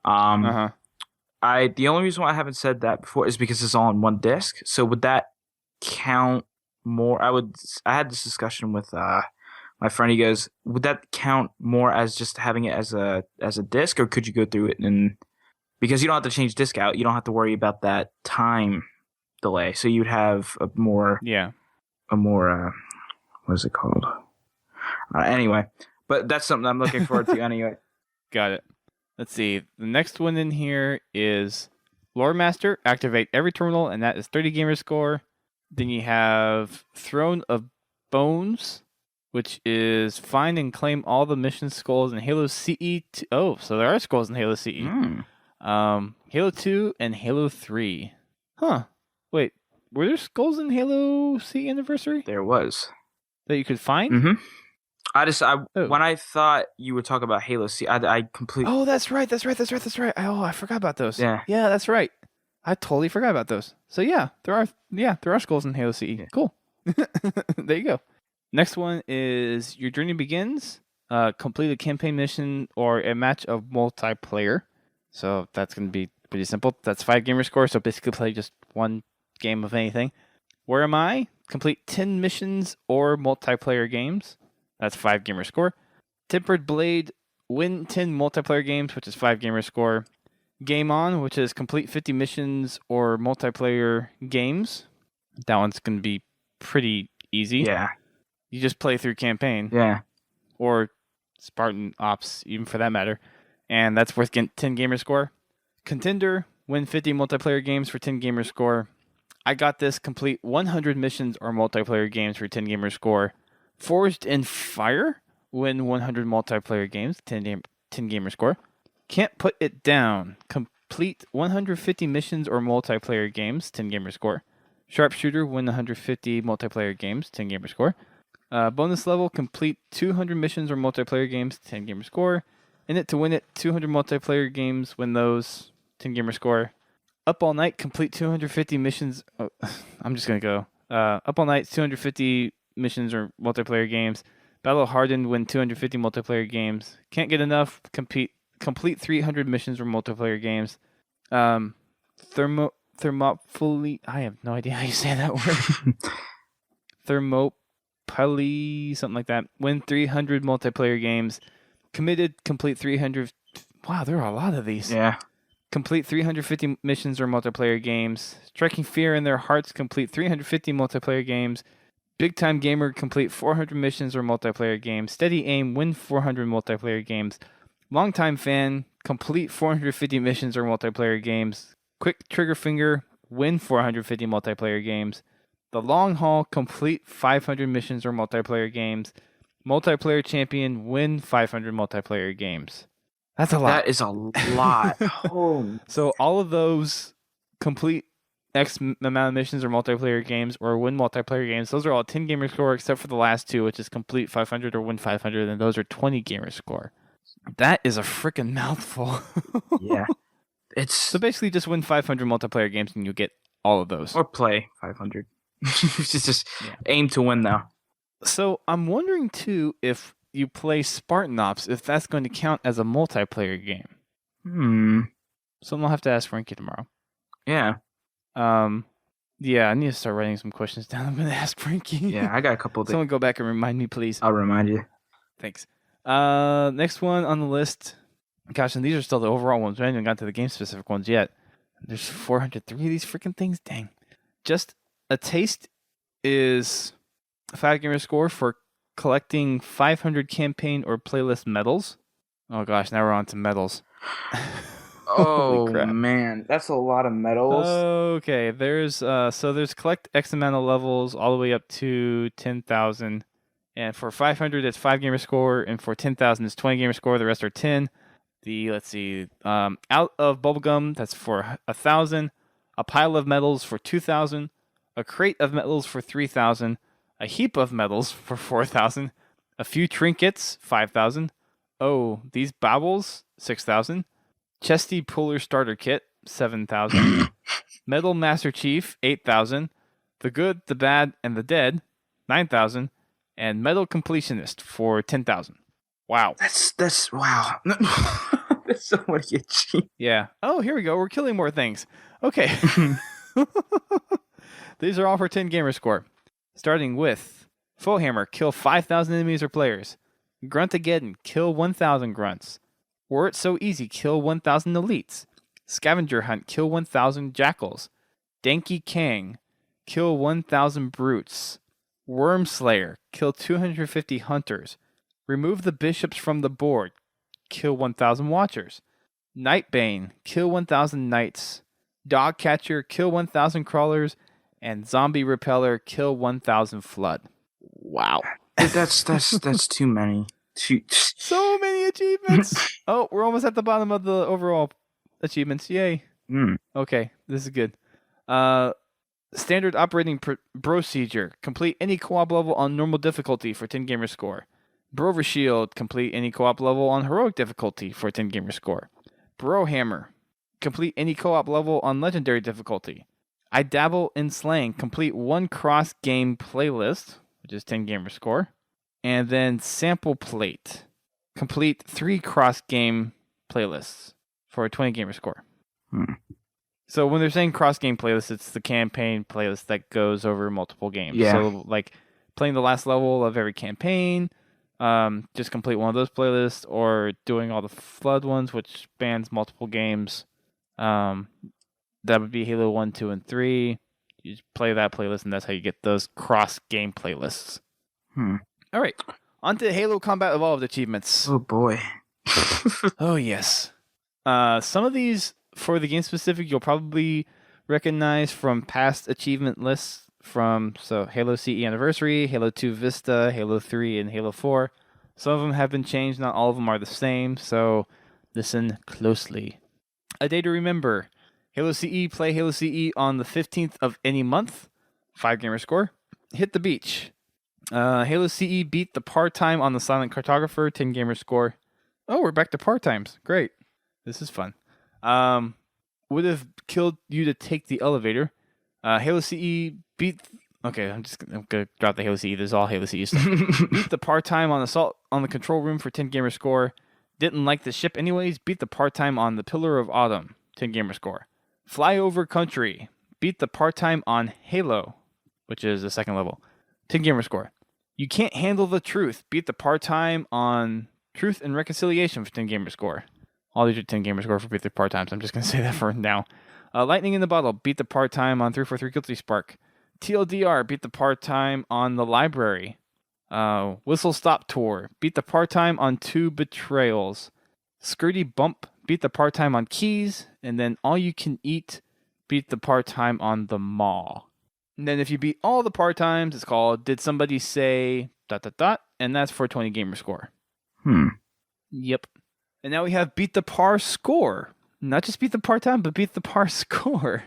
[SPEAKER 3] The only reason why I haven't said that before is because it's all on one disc. So would that count more? I had this discussion with my friend. He goes, would that count more as just having it as a disc, or could you go through it and, because you don't have to change disc out, you don't have to worry about that time delay. So you'd have a more what is it called? Anyway, but that's something I'm looking forward to anyway.
[SPEAKER 2] Got it. Let's see. The next one in here is Lore Master. Activate every terminal, and that is 30 gamer score. Then you have Throne of Bones, which is find and claim all the mission skulls in Halo CE. Oh, so there are skulls in Halo CE. Halo 2 and Halo 3. Huh. Wait, were there skulls in Halo CE Anniversary?
[SPEAKER 3] There was.
[SPEAKER 2] That you could find?
[SPEAKER 3] When I thought you were talking about Halo C, I completely...
[SPEAKER 2] Oh, that's right. Oh, I forgot about those.
[SPEAKER 3] Yeah.
[SPEAKER 2] Yeah, that's right. I totally forgot about those. So there are skulls in Halo CE.
[SPEAKER 3] Yeah.
[SPEAKER 2] Cool. There you go. Next one is Your Journey Begins. Complete a campaign mission or a match of multiplayer. So that's going to be pretty simple. That's 5 gamer score. So basically play just one game of anything. Where Am I? Complete 10 missions or multiplayer games. That's 5 gamer score. Tempered Blade. Win 10 multiplayer games, which is 5 gamer score. Game On, which is complete 50 missions or multiplayer games. That one's going to be pretty easy.
[SPEAKER 3] Yeah.
[SPEAKER 2] You just play through campaign.
[SPEAKER 3] Yeah.
[SPEAKER 2] Or Spartan Ops, even for that matter. And that's worth 10 gamer score. Contender, win 50 multiplayer games for 10 gamer score. I got this, complete 100 missions or multiplayer games for 10 gamer score. Forged in Fire, win 100 multiplayer games, 10 gamer score. Can't Put It Down, complete 150 missions or multiplayer games, 10 gamer score. Sharpshooter, win 150 multiplayer games, 10 gamer score. Bonus level, complete 200 missions or multiplayer games, 10 gamer score. In It to Win It, 200 multiplayer games, win those, 10 gamer score. Up All Night, complete 250 missions. Oh, I'm just going to go. Up All Night, 250 missions or multiplayer games. Battle Hardened, win 250 multiplayer games. Can't Get Enough, complete 300 missions or multiplayer games. Thermopylae, I have no idea how you say that word. Thermopylae, something like that. Win 300 multiplayer games. Committed, complete 300. Wow, there are a lot of these.
[SPEAKER 3] Yeah.
[SPEAKER 2] Complete 350 missions or multiplayer games. Striking Fear in Their Hearts, complete 350 multiplayer games. Big Time Gamer, complete 400 missions or multiplayer games. Steady Aim, win 400 multiplayer games. Longtime Fan, complete 450 missions or multiplayer games. Quick Trigger Finger, win 450 multiplayer games. The Long Haul, complete 500 missions or multiplayer games. Multiplayer Champion, win 500 multiplayer games. That's a lot.
[SPEAKER 3] That is a lot. Oh.
[SPEAKER 2] So all of those complete X amount of missions or multiplayer games or win multiplayer games, those are all 10 gamer score except for the last two, which is complete 500 or win 500, and those are 20 gamer score. That is a freaking mouthful.
[SPEAKER 3] Yeah. It's
[SPEAKER 2] So basically just win 500 multiplayer games and you'll get all of those.
[SPEAKER 3] or play 500. Just aim to win though.
[SPEAKER 2] So I'm wondering too if you play Spartan Ops, if that's going to count as a multiplayer game. So I'll have to ask Frankie tomorrow.
[SPEAKER 3] Yeah.
[SPEAKER 2] Yeah, I need to start writing some questions down. I'm going to ask Frankie.
[SPEAKER 3] Yeah, I got a couple of
[SPEAKER 2] Someone go back and remind me, please.
[SPEAKER 3] I'll remind you.
[SPEAKER 2] Thanks. Next one on the list. Gosh, and these are still the overall ones. We haven't even got to the game-specific ones yet. There's 403 of these freaking things. Dang. Just a Taste is a 5 gamer score for collecting 500 campaign or playlist medals. Oh gosh, now we're on to medals.
[SPEAKER 3] Oh
[SPEAKER 2] crap.
[SPEAKER 3] man, that's a lot of medals.
[SPEAKER 2] Okay, there's collect X amount of levels all the way up to 10,000. And for 500, it's 5 gamer score, and for 10,000, it's 20 gamer score. The rest are 10. Out of Bubblegum, that's for 1,000. A pile of medals for 2,000. A crate of medals for 3,000. A heap of medals for 4,000. A few trinkets, 5,000. Oh, these baubles, 6,000. Chesty Puller Starter Kit, 7,000. Metal Master Chief, 8,000. The Good, the Bad, and the Dead, 9,000. And Metal Completionist for 10,000. Wow.
[SPEAKER 3] That's wow. That's so many achievements.
[SPEAKER 2] Yeah. Oh, here we go. We're killing more things. Okay. These are all for 10 gamer score. Starting with Full Hammer, kill 5,000 enemies or players. Gruntageddon, kill 1,000 grunts. Were It So Easy, kill 1,000 elites. Scavenger Hunt, kill 1,000 jackals. Danky Kang, kill 1,000 brutes. Worm Slayer, kill 250 hunters. Remove the bishops from the board, kill 1,000 watchers. Nightbane, kill 1,000 knights. Dog Catcher, kill 1,000 crawlers. And Zombie Repeller, kill 1,000 flood. Wow.
[SPEAKER 3] That's too many.
[SPEAKER 2] So many achievements. Oh, we're almost at the bottom of the overall achievements. Yay. Okay, this is good. Standard operating procedure. Complete any co-op level on normal difficulty for 10 gamer score. Brover Shield. Complete any co-op level on heroic difficulty for 10 gamer score. Bro Hammer. complete any co-op level on legendary difficulty. I dabble in slang, complete 1 cross-game playlist, which is 10 gamer score. And then sample plate, complete 3 cross-game playlists for a 20 gamer score. So when they're saying cross-game playlists, it's the campaign playlist that goes over multiple games.
[SPEAKER 3] Yeah.
[SPEAKER 2] So like playing the last level of every campaign, just complete one of those playlists, or doing all the Flood ones, which spans multiple games. That would be Halo 1, 2, and 3. You just play that playlist, and that's how you get those cross-game playlists. All right, on to Halo Combat Evolved achievements.
[SPEAKER 3] Oh, boy.
[SPEAKER 2] Oh, yes. Some of these, for the game specific, you'll probably recognize from past achievement lists from Halo CE Anniversary, Halo 2 Vista, Halo 3, and Halo 4. Some of them have been changed. Not all of them are the same, so listen closely. A day to remember. Halo CE, play Halo CE on the 15th of any month. 5 gamer score. Hit the beach. Halo CE beat the par time on the Silent Cartographer. 10 gamer score. Oh, we're back to par times. Great. This is fun. Would have killed you to take the elevator. Halo CE beat... Okay, I'm gonna drop the Halo CE. This is all Halo CE stuff. Beat the par time on Assault on the control room for 10 gamer score. Didn't like the ship anyways. Beat the par time on the Pillar of Autumn. 10 gamer score. Flyover Country. Beat the par time on Halo, which is the second level. 10 gamer score. You Can't Handle the Truth. Beat the par time on Truth and Reconciliation for 10 gamer score. All these are 10 gamer score for beat the par times. I'm just going to say that for now. Lightning in the Bottle. Beat the par time on 343 Guilty Spark. TLDR. Beat the par time on The Library. Whistle Stop Tour. Beat the par time on 2 Betrayals. Skirty Bump. Beat the par time on Keys. And then All You Can Eat. Beat the par time on The Mall. And then if you beat all the par times, it's called Did Somebody Say ... And that's for 20 gamer score. Yep. And now we have Beat the Par Score. Not just beat the par time, but beat the par score.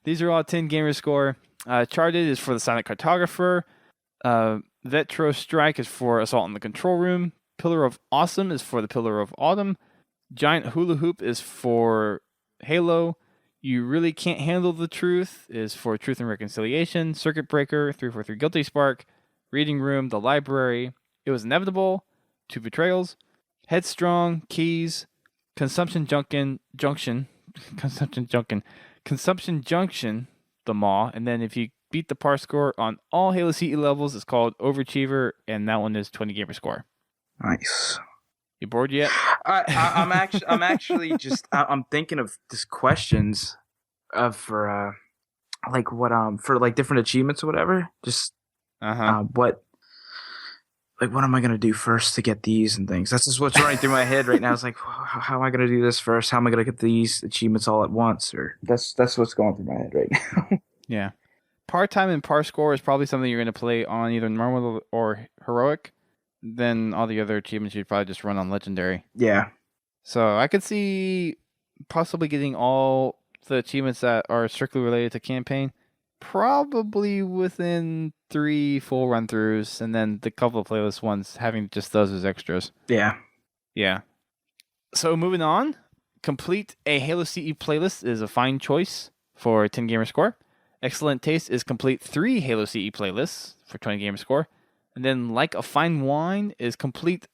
[SPEAKER 2] These are all 10 gamer score. Charted is for the Silent Cartographer. Vetro Strike is for Assault on the Control Room. Pillar of Awesome is for the Pillar of Autumn. Giant Hula Hoop is for Halo. You Really Can't Handle the Truth is for Truth and Reconciliation. Circuit Breaker, 343 Guilty Spark. Reading Room, The Library. It Was Inevitable, 2 Betrayals. Headstrong, Keys. Consumption Junction, The Maw. And then if you beat the par score on all Halo CE levels, it's called Overachiever, and that one is 20 gamer score.
[SPEAKER 3] Nice.
[SPEAKER 2] You bored yet?
[SPEAKER 3] I'm actually just I'm thinking of these questions for different achievements or whatever. Just what am I gonna do first to get these and things? That's just what's running through my head right now. It's like, how am I gonna do this first? How am I gonna get these achievements all at once? Or that's what's going through my head right now.
[SPEAKER 2] Yeah, par time and par score is probably something you're gonna play on either normal or heroic. Then all the other achievements you'd probably just run on legendary.
[SPEAKER 3] Yeah.
[SPEAKER 2] So I could see possibly getting all the achievements that are strictly related to campaign, probably within 3 full run-throughs, and then the couple of playlist ones having just those as extras.
[SPEAKER 3] Yeah.
[SPEAKER 2] Yeah. So moving on, complete a Halo CE playlist is a fine choice for 10 gamer score. Excellent taste is complete 3 Halo CE playlists for 20 gamer score. And then Like a Fine Wine is complete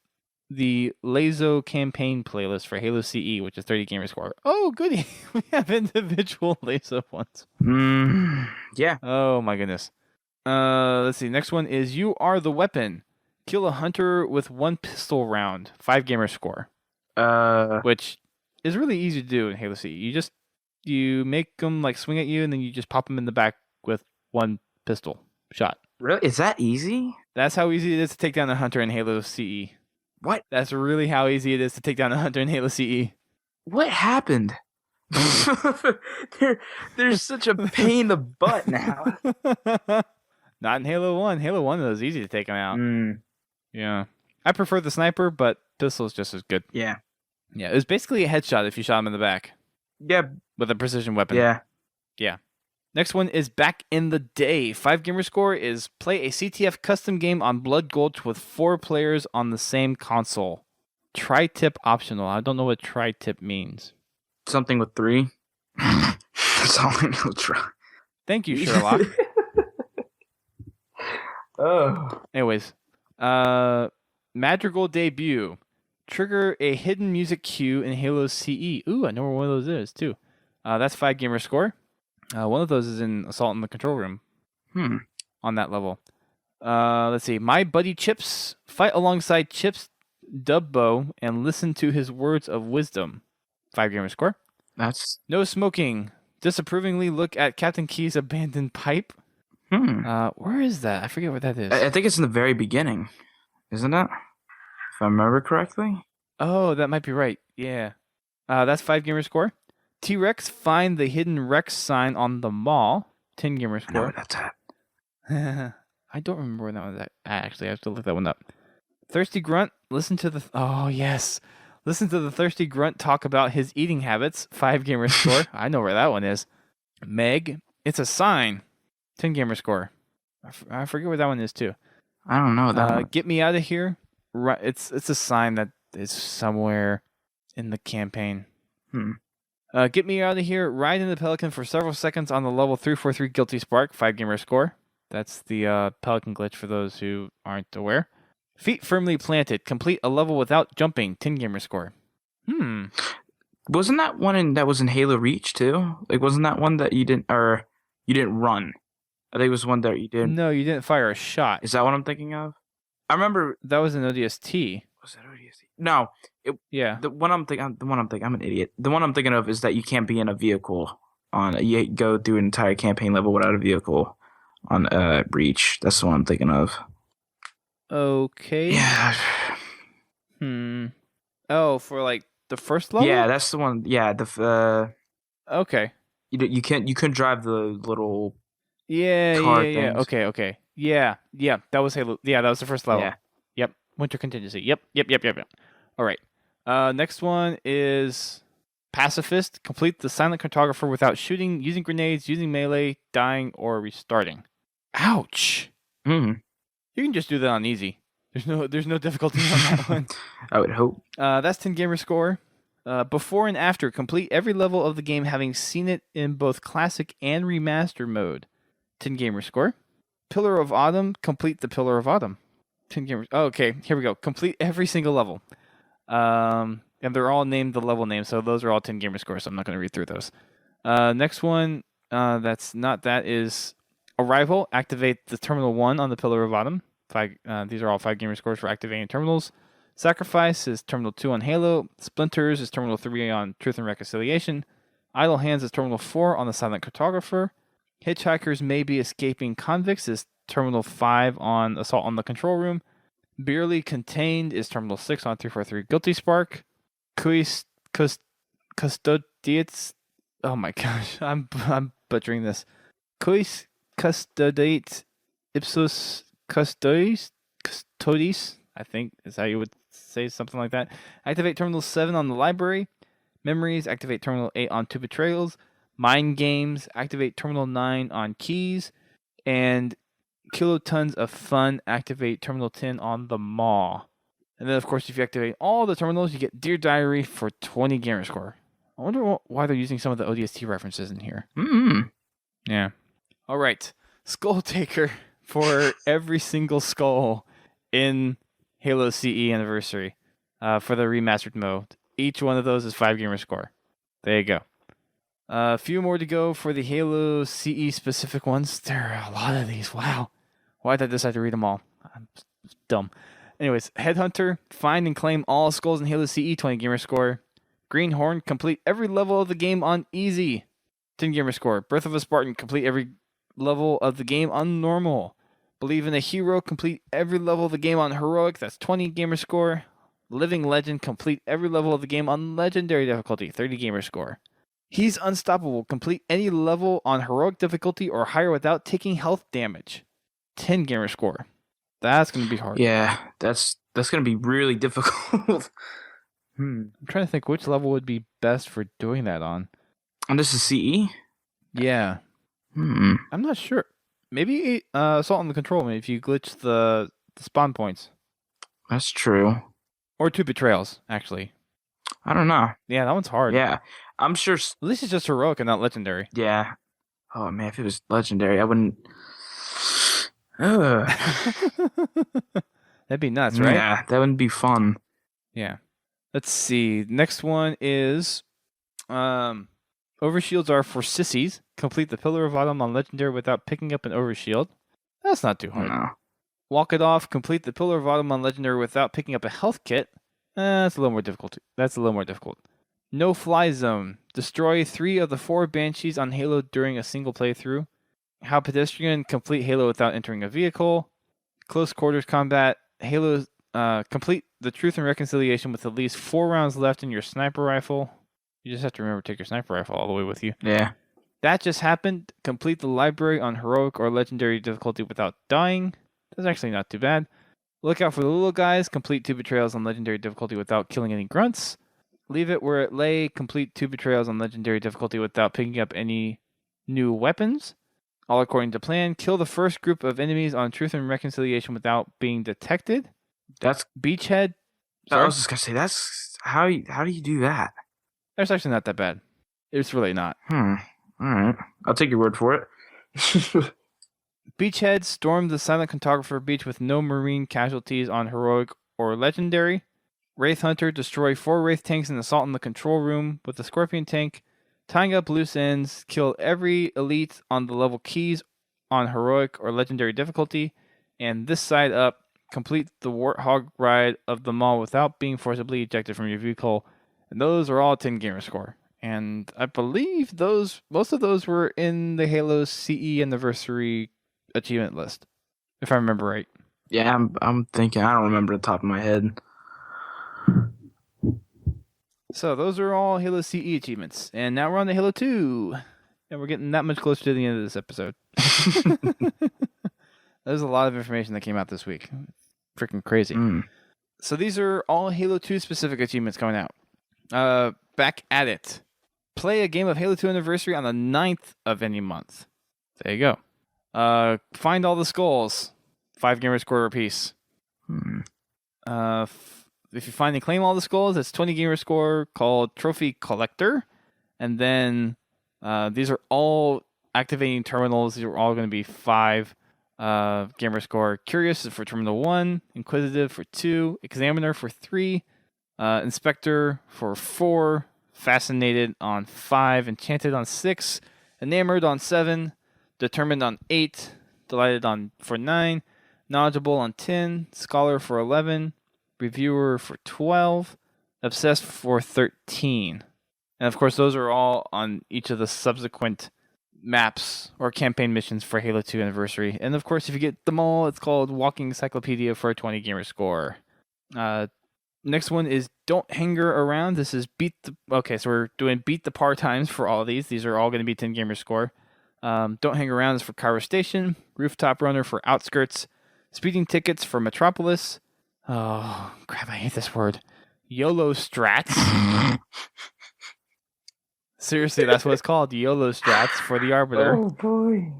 [SPEAKER 2] the Lazo campaign playlist for Halo CE, which is 30 gamer score. Oh, goody. We have individual Lazo ones.
[SPEAKER 3] Yeah.
[SPEAKER 2] Oh, my goodness. Let's see. Next one is You Are the Weapon. Kill a hunter with 1 pistol round. 5 gamer score. Which is really easy to do in Halo CE. You make them like swing at you, and then you just pop them in the back with 1 pistol shot.
[SPEAKER 3] Really? Is that easy?
[SPEAKER 2] That's how easy it is to take down a hunter in Halo CE.
[SPEAKER 3] What?
[SPEAKER 2] That's really how easy it is to take down a hunter in Halo CE.
[SPEAKER 3] What happened? There's such a pain in the butt now.
[SPEAKER 2] Not in Halo 1. Halo 1 was easy to take them out. Yeah. I prefer the sniper, but pistol is just as good.
[SPEAKER 3] Yeah.
[SPEAKER 2] Yeah, it was basically a headshot if you shot him in the back.
[SPEAKER 3] Yeah.
[SPEAKER 2] With a precision weapon.
[SPEAKER 3] Yeah.
[SPEAKER 2] Yeah. Next one is Back in the Day. 5 gamer score is play a CTF custom game on Blood Gulch with 4 players on the same console. Tri-tip optional. I don't know what tri-tip means.
[SPEAKER 3] Something with 3. That's all I know. Try.
[SPEAKER 2] Thank you, Sherlock.
[SPEAKER 3] Oh.
[SPEAKER 2] Anyways, Madrigal debut. Trigger a hidden music cue in Halo CE. Ooh, I know where one of those is, too. That's 5 gamer score. One of those is in Assault in the Control Room. On that level. Let's see. My buddy Chips. Fight alongside Chips Dubbo and listen to his words of wisdom. 5 gamer score.
[SPEAKER 3] That's
[SPEAKER 2] No smoking. Disapprovingly look at Captain Key's abandoned pipe. Where is that? I forget where that is.
[SPEAKER 3] I think it's in the very beginning, isn't it? If I remember correctly.
[SPEAKER 2] Oh, that might be right. Yeah. That's 5 gamer score. T-Rex find the hidden Rex sign on the mall. 10 gamer
[SPEAKER 3] I know
[SPEAKER 2] score.
[SPEAKER 3] where that's at.
[SPEAKER 2] I don't remember where that was at. Actually, I have to look that one up. Thirsty Grunt, listen to the... Oh, yes. Listen to the Thirsty Grunt talk about his eating habits. 5 gamer score. I know where that one is. Meg, it's a sign. 10 gamer score. I forget where that one is, too.
[SPEAKER 3] I don't know that one.
[SPEAKER 2] Get me out of here. Right, it's a sign that is somewhere in the campaign. Get me out of here. Ride in the Pelican for several seconds on the level 343 Guilty Spark. 5 gamer score. That's the Pelican glitch for those who aren't aware. Feet firmly planted. Complete a level without jumping. 10 gamer score.
[SPEAKER 3] Wasn't that one that was in Halo Reach too? Like, wasn't that one that you didn't run? I think it was one that you didn't.
[SPEAKER 2] No, you didn't fire a shot.
[SPEAKER 3] Is that what I'm thinking of? I remember
[SPEAKER 2] that was an ODST.
[SPEAKER 3] Was that ODST? No.
[SPEAKER 2] Yeah.
[SPEAKER 3] The one I'm thinking. I'm an idiot. The one I'm thinking of is that you can't be in a vehicle on. You go through an entire campaign level without a vehicle on Reach. That's the one I'm thinking of.
[SPEAKER 2] Okay.
[SPEAKER 3] Yeah.
[SPEAKER 2] Oh, for like the first level?
[SPEAKER 3] Yeah, that's the one. Yeah,
[SPEAKER 2] okay.
[SPEAKER 3] You couldn't drive the little
[SPEAKER 2] car
[SPEAKER 3] things.
[SPEAKER 2] Okay. Yeah. That was Halo. Yeah, that was the first level.
[SPEAKER 3] Yeah.
[SPEAKER 2] Yep. Winter contingency. Yep. All right. Next one is Pacifist. Complete the silent cartographer without shooting, using grenades, using melee, dying, or restarting. Ouch. You can just do that on easy. There's no difficulty on that one.
[SPEAKER 3] I would hope.
[SPEAKER 2] That's 10 gamer score. Before and after, complete every level of the game having seen it in both classic and remaster mode. 10 gamer score. Pillar of Autumn, complete the Pillar of Autumn. 10 gamers. Oh, okay, here we go. Complete every single level. And they're all named the level name, so those are all 10 gamer scores, so I'm not going to read through those. Next one, is Arrival. Activate the Terminal 1 on the Pillar of Autumn. These are all 5 gamer scores for activating terminals. Sacrifice is Terminal 2 on Halo. Splinters is Terminal 3 on Truth and Reconciliation. Idle Hands is Terminal 4 on the Silent Cartographer. Hitchhikers May Be Escaping Convicts is Terminal 5 on Assault on the Control Room. Barely Contained is Terminal 6 on 343 Guilty Spark. Cuis Custodiates. Oh my gosh, I'm butchering this. Cuis Custodiates Ipsos Custodes, I think is how you would say something like that. Activate Terminal 7 on the Library. Memories, activate Terminal 8 on Two Betrayals. Mind Games, activate Terminal 9 on Keys. And Kilotons of Fun, activate Terminal 10 on the Mall. And then, of course, if you activate all the terminals, you get Dear Diary for 20 gamer score. I wonder why they're using some of the ODST references in here. Yeah. All right. Skull Taker for every single skull in Halo CE Anniversary for the remastered mode. Each one of those is 5 gamer score. There you go. A few more to go for the Halo CE specific ones. There are a lot of these. Wow. Why did I decide to read them all? I'm dumb. Anyways, Headhunter, find and claim all skulls in Halo CE, 20 gamer score. Greenhorn, complete every level of the game on easy, 10 gamer score. Birth of a Spartan, complete every level of the game on normal. Believe in a Hero, complete every level of the game on heroic, that's 20 gamer score. Living Legend, complete every level of the game on legendary difficulty, 30 gamer score. He's Unstoppable, complete any level on heroic difficulty or higher without taking health damage, 10 gamer score. That's going to be hard.
[SPEAKER 3] Yeah, that's going to be really difficult.
[SPEAKER 2] I'm trying to think which level would be best for doing that on.
[SPEAKER 3] And this is CE?
[SPEAKER 2] Yeah. I'm not sure. Maybe Assault on the Control Room if you glitch the spawn points.
[SPEAKER 3] That's true.
[SPEAKER 2] Or Two Betrayals, actually.
[SPEAKER 3] I don't know.
[SPEAKER 2] Yeah, that one's hard.
[SPEAKER 3] Yeah. I'm sure.
[SPEAKER 2] At least it's just heroic and not legendary.
[SPEAKER 3] Yeah. Oh man, if it was legendary, I wouldn't. Ugh.
[SPEAKER 2] That'd be nuts, right?
[SPEAKER 3] Yeah, that wouldn't be fun.
[SPEAKER 2] Yeah. Let's see. Next one is overshields are for sissies. Complete the Pillar of Autumn on legendary without picking up an overshield. That's not too hard.
[SPEAKER 3] No.
[SPEAKER 2] Walk it off. Complete the Pillar of Autumn on legendary without picking up a health kit. That's a little more difficult. No Fly Zone. Destroy 3 of the 4 Banshees on Halo during a single playthrough. How Pedestrian. Complete Halo without entering a vehicle. Close Quarters Combat. Halo. Complete the Truth and Reconciliation with at least 4 rounds left in your sniper rifle. You just have to remember to take your sniper rifle all the way with you.
[SPEAKER 3] Yeah.
[SPEAKER 2] That just happened. Complete the library on heroic or legendary difficulty without dying. That's actually not too bad. Look out for the little guys. Complete 2 betrayals on legendary difficulty without killing any grunts. Leave it where it lay. Complete 2 betrayals on legendary difficulty without picking up any new weapons. All according to plan. Kill the first group of enemies on Truth and Reconciliation without being detected.
[SPEAKER 3] That's.
[SPEAKER 2] Beachhead.
[SPEAKER 3] I was just gonna say that's how do you do that?
[SPEAKER 2] That's actually not that bad. It's really not.
[SPEAKER 3] All right. I'll take your word for it.
[SPEAKER 2] Beachhead. Storm the Silent Cartographer Beach with no marine casualties on heroic or legendary. Wraith Hunter. Destroy 4 Wraith tanks and assault in the control room with the Scorpion tank. Tying up loose ends. Kill every elite on the level keys on heroic or legendary difficulty. And this side up. Complete the Warthog ride of the mall without being forcibly ejected from your vehicle. And those are all 10 gamer score. And I believe most of those were in the Halo CE Anniversary achievement list, if I remember right.
[SPEAKER 3] Yeah, I'm thinking. I don't remember the top of my head.
[SPEAKER 2] So those are all Halo CE achievements. And now we're on to Halo 2. And we're getting that much closer to the end of this episode. There's a lot of information that came out this week. Freaking crazy. So these are all Halo 2 specific achievements coming out. Back at it. Play a game of Halo 2 Anniversary on the 9th of any month. There you go. Find all the skulls. 5 gamer score apiece. If you find and claim all the skulls, it's 20 gamer score called Trophy Collector. And then these are all activating terminals. These are all going to be 5 gamer score. Curious is for Terminal 1, Inquisitive for 2, Examiner for 3, Inspector for 4, Fascinated on 5, Enchanted on 6, Enamored on 7, Determined on 8, Delighted for 9, Knowledgeable on 10, Scholar for 11, Reviewer for 12, Obsessed for 13. And of course, those are all on each of the subsequent maps or campaign missions for Halo 2 Anniversary. And of course, if you get them all, it's called Walking Encyclopedia for a 20 gamer score. Next one is Don't Hanger Around. This is so we're doing Beat the Par times for all of these. These are all going to be 10 gamer score. Don't Hang Around is for Cairo Station. Rooftop Runner for Outskirts. Speeding Tickets for Metropolis. Oh, crap, I hate this word. YOLO Strats. Seriously, that's what it's called. YOLO Strats for the Arbiter.
[SPEAKER 3] Oh, boy.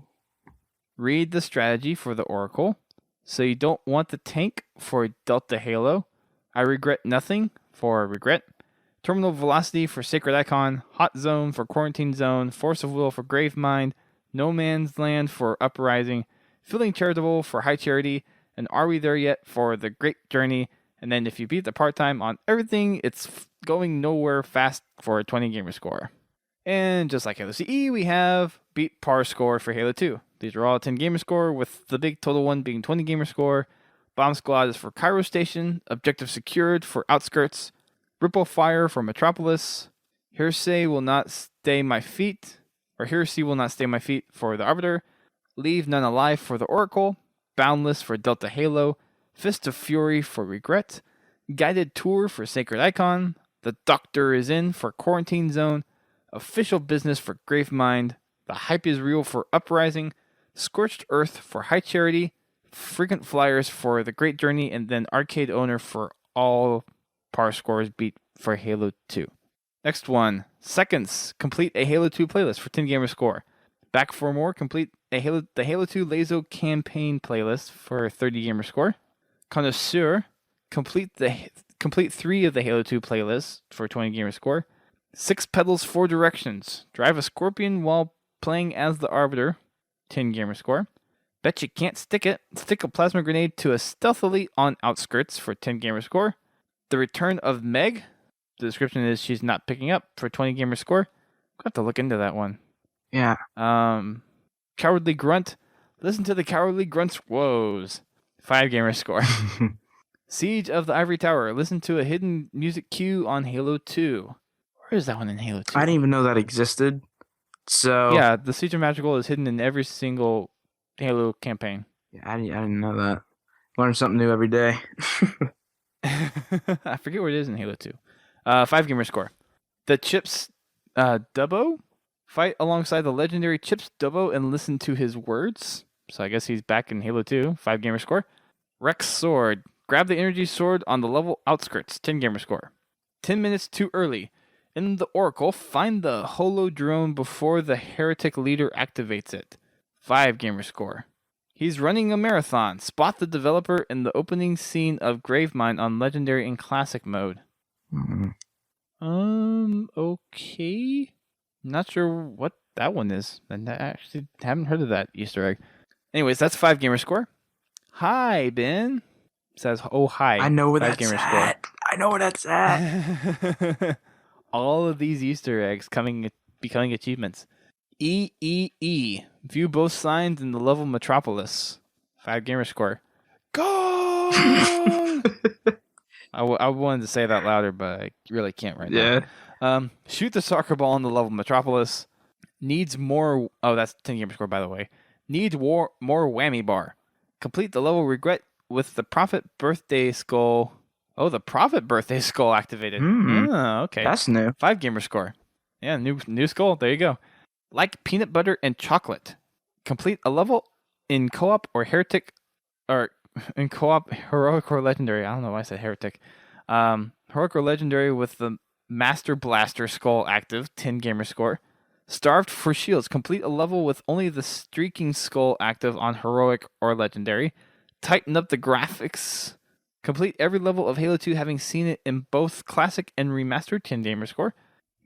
[SPEAKER 2] Read the Strategy for the Oracle. So You Don't Want the Tank for Delta Halo. I Regret Nothing for Regret. Terminal Velocity for Sacred Icon. Hot Zone for Quarantine Zone. Force of Will for Gravemind. No Man's Land for Uprising. Feeling Charitable for High Charity. And Are We There Yet for The Great Journey. And then if you beat the part-time on everything, it's going nowhere fast for a 20 gamer score. And just like Halo CE, we have Beat Par score for Halo 2. These are all 10 gamer score, with the big total one being 20 gamer score. Bomb Squad is for Cairo Station. Objective Secured for Outskirts. Ripple Fire for Metropolis. Hearsay Will Not Stay My Feet. Or Heresy Will Not Stay My Feet for the Arbiter. Leave None Alive for the Oracle. Boundless for Delta Halo. Fist of Fury for Regret. Guided Tour for Sacred Icon. The Doctor Is In for Quarantine Zone. Official Business for Gravemind. The Hype Is Real for Uprising. Scorched Earth for High Charity. Frequent Flyers for The Great Journey. And then Arcade Owner for all par scores beat for Halo 2. Next one. Seconds. Complete a Halo 2 playlist for 10 gamer score. Back for more. Complete the Halo 2 Lazo campaign playlist for 30 gamer score. Connoisseur. Complete 3 of the Halo 2 playlists for 20 gamer score. 6 pedals, 4 directions. Drive a scorpion while playing as the Arbiter. 10 gamer score. Bet you can't stick it. Stick a plasma grenade to a stealthily on outskirts for 10 gamer score. The Return of Meg. The description is she's not picking up for 20 gamer score. I'll have to look into that one.
[SPEAKER 3] Yeah.
[SPEAKER 2] Cowardly Grunt. Listen to the Cowardly Grunt's woes. 5 gamer score. Siege of the Ivory Tower. Listen to a hidden music cue on Halo 2. Where is that one in Halo 2?
[SPEAKER 3] I didn't even know that existed. So
[SPEAKER 2] yeah, the Siege of Magical is hidden in every single Halo campaign.
[SPEAKER 3] Yeah, I didn't know that. Learn something new every day.
[SPEAKER 2] I forget what it is in Halo 2. 5 gamer score. The Chips Dubbo. Fight alongside the legendary Chips Dubbo and listen to his words. So I guess he's back in Halo 2. 5 gamer score. Rex Sword. Grab the energy sword on the level outskirts. 10 gamer score. 10 minutes too early. In the Oracle, find the holo drone before the heretic leader activates it. 5 gamer score. He's running a marathon. Spot the developer in the opening scene of Gravemind on Legendary and Classic mode. Okay. Not sure what that one is. And I actually haven't heard of that Easter egg. Anyways, that's 5 gamer score. Hi, Ben. Says, oh, hi.
[SPEAKER 3] I know where
[SPEAKER 2] 5
[SPEAKER 3] that's
[SPEAKER 2] gamer
[SPEAKER 3] at. I know where that's at.
[SPEAKER 2] All of these Easter eggs becoming achievements. E. View both signs in the level Metropolis. 5 gamer score. Go! I wanted to say that louder, but I really can't right now. Shoot the soccer ball in the level Metropolis. Needs more... Oh, that's 10 gamer score, by the way. Needs more whammy bar. Complete the level Regret with the Prophet Birthday Skull. Oh, the Prophet Birthday Skull activated. Oh, okay.
[SPEAKER 3] That's new.
[SPEAKER 2] 5 gamer score. Yeah, new skull. There you go. Like peanut butter and chocolate. Complete a level in co-op or heretic, or in co-op heroic or legendary. I don't know why I said heretic. Heroic or legendary with the Master Blaster skull active. 10 gamer score. Starved for shields. Complete a level with only the streaking skull active on heroic or legendary. Tighten up the graphics. Complete every level of Halo 2 having seen it in both classic and remastered. 10 gamer score.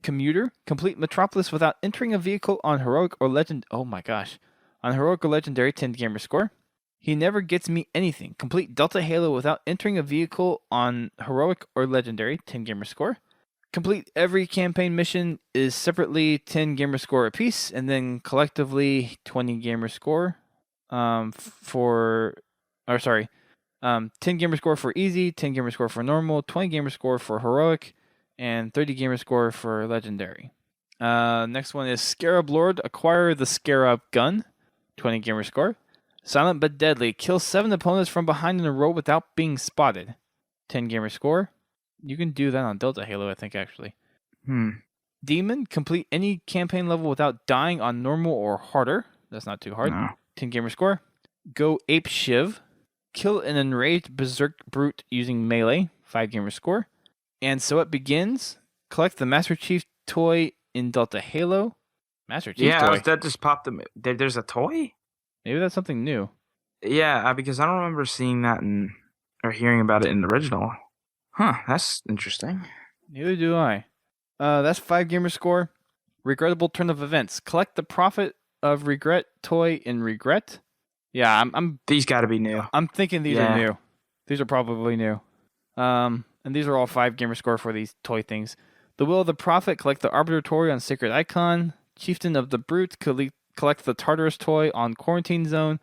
[SPEAKER 2] Commuter. Complete Metropolis without entering a vehicle on heroic or legend. Oh my gosh. On heroic or legendary. 10 gamer score. He never gets me anything. Complete Delta Halo without entering a vehicle on heroic or legendary. 10 gamer score. Complete every campaign mission is separately 10 gamer score apiece, and then collectively 20 gamer score. 10 gamer score for easy, 10 gamer score for normal, 20 gamer score for heroic, and 30 gamer score for legendary. Next one is Scarab Lord. Acquire the Scarab Gun. 20 gamer score. Silent but deadly. Kill 7 opponents from behind in a row without being spotted. 10 gamer score. You can do that on Delta Halo, I think, actually. Demon. Complete any campaign level without dying on normal or harder. That's not too hard.
[SPEAKER 3] No.
[SPEAKER 2] 10 gamer score. Go Ape Shiv. Kill an enraged berserk brute using melee. 5 gamer score. And so it begins. Collect the Master Chief toy in Delta Halo. Master Chief toy?
[SPEAKER 3] Yeah, that just popped up. There's a toy?
[SPEAKER 2] Maybe that's something new.
[SPEAKER 3] Yeah, because I don't remember seeing that or hearing about it in the original. Huh, that's interesting.
[SPEAKER 2] Neither do I. That's 5 gamer score. Regrettable turn of events. Collect the Prophet of Regret toy in Regret. Yeah, I'm.
[SPEAKER 3] These got to be new.
[SPEAKER 2] I'm thinking these are new. These are probably new. And these are all 5 gamer score for these toy things. The Will of the Prophet. Collect the Arbiter toy on Sacred Icon. Chieftain of the Brute. Collect the Tartarus toy on Quarantine Zone.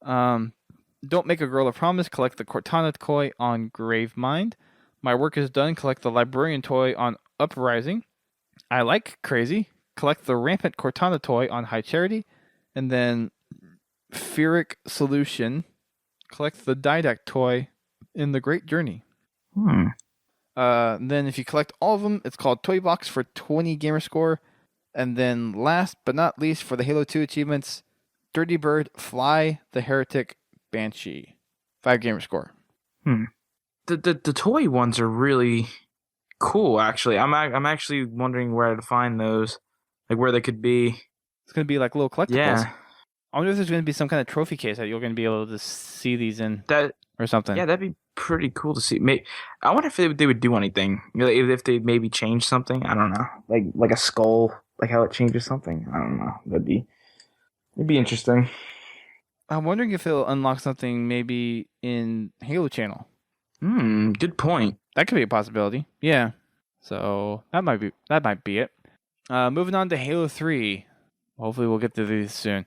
[SPEAKER 2] Don't Make a Girl a Promise. Collect the Cortana toy on Gravemind. My Work is Done. Collect the Librarian toy on Uprising. I Like Crazy. Collect the Rampant Cortana toy on High Charity. And then Fearic Solution. Collect the Didact toy in The Great Journey. Then if you collect all of them, it's called Toy Box for 20 gamer score. And then last but not least for the Halo 2 achievements, Dirty Bird, Fly, the Heretic, Banshee. 5 gamer score.
[SPEAKER 3] The toy ones are really cool, actually. I'm actually wondering where to find those, like where they could be.
[SPEAKER 2] It's going to be like little collectibles.
[SPEAKER 3] Yeah.
[SPEAKER 2] I wonder if there's going to be some kind of trophy case that you're going to be able to see these in.
[SPEAKER 3] That
[SPEAKER 1] or something.
[SPEAKER 3] Yeah, that'd be pretty cool to see. I wonder if they would do anything. If they maybe change something. I don't know. Like a skull, like how it changes something. I don't know. It'd be interesting.
[SPEAKER 1] I'm wondering if it'll unlock something maybe in Halo Channel.
[SPEAKER 3] Good point.
[SPEAKER 1] That could be a possibility. Yeah. So that might be it. Moving on to Halo 3. Hopefully we'll get to these soon.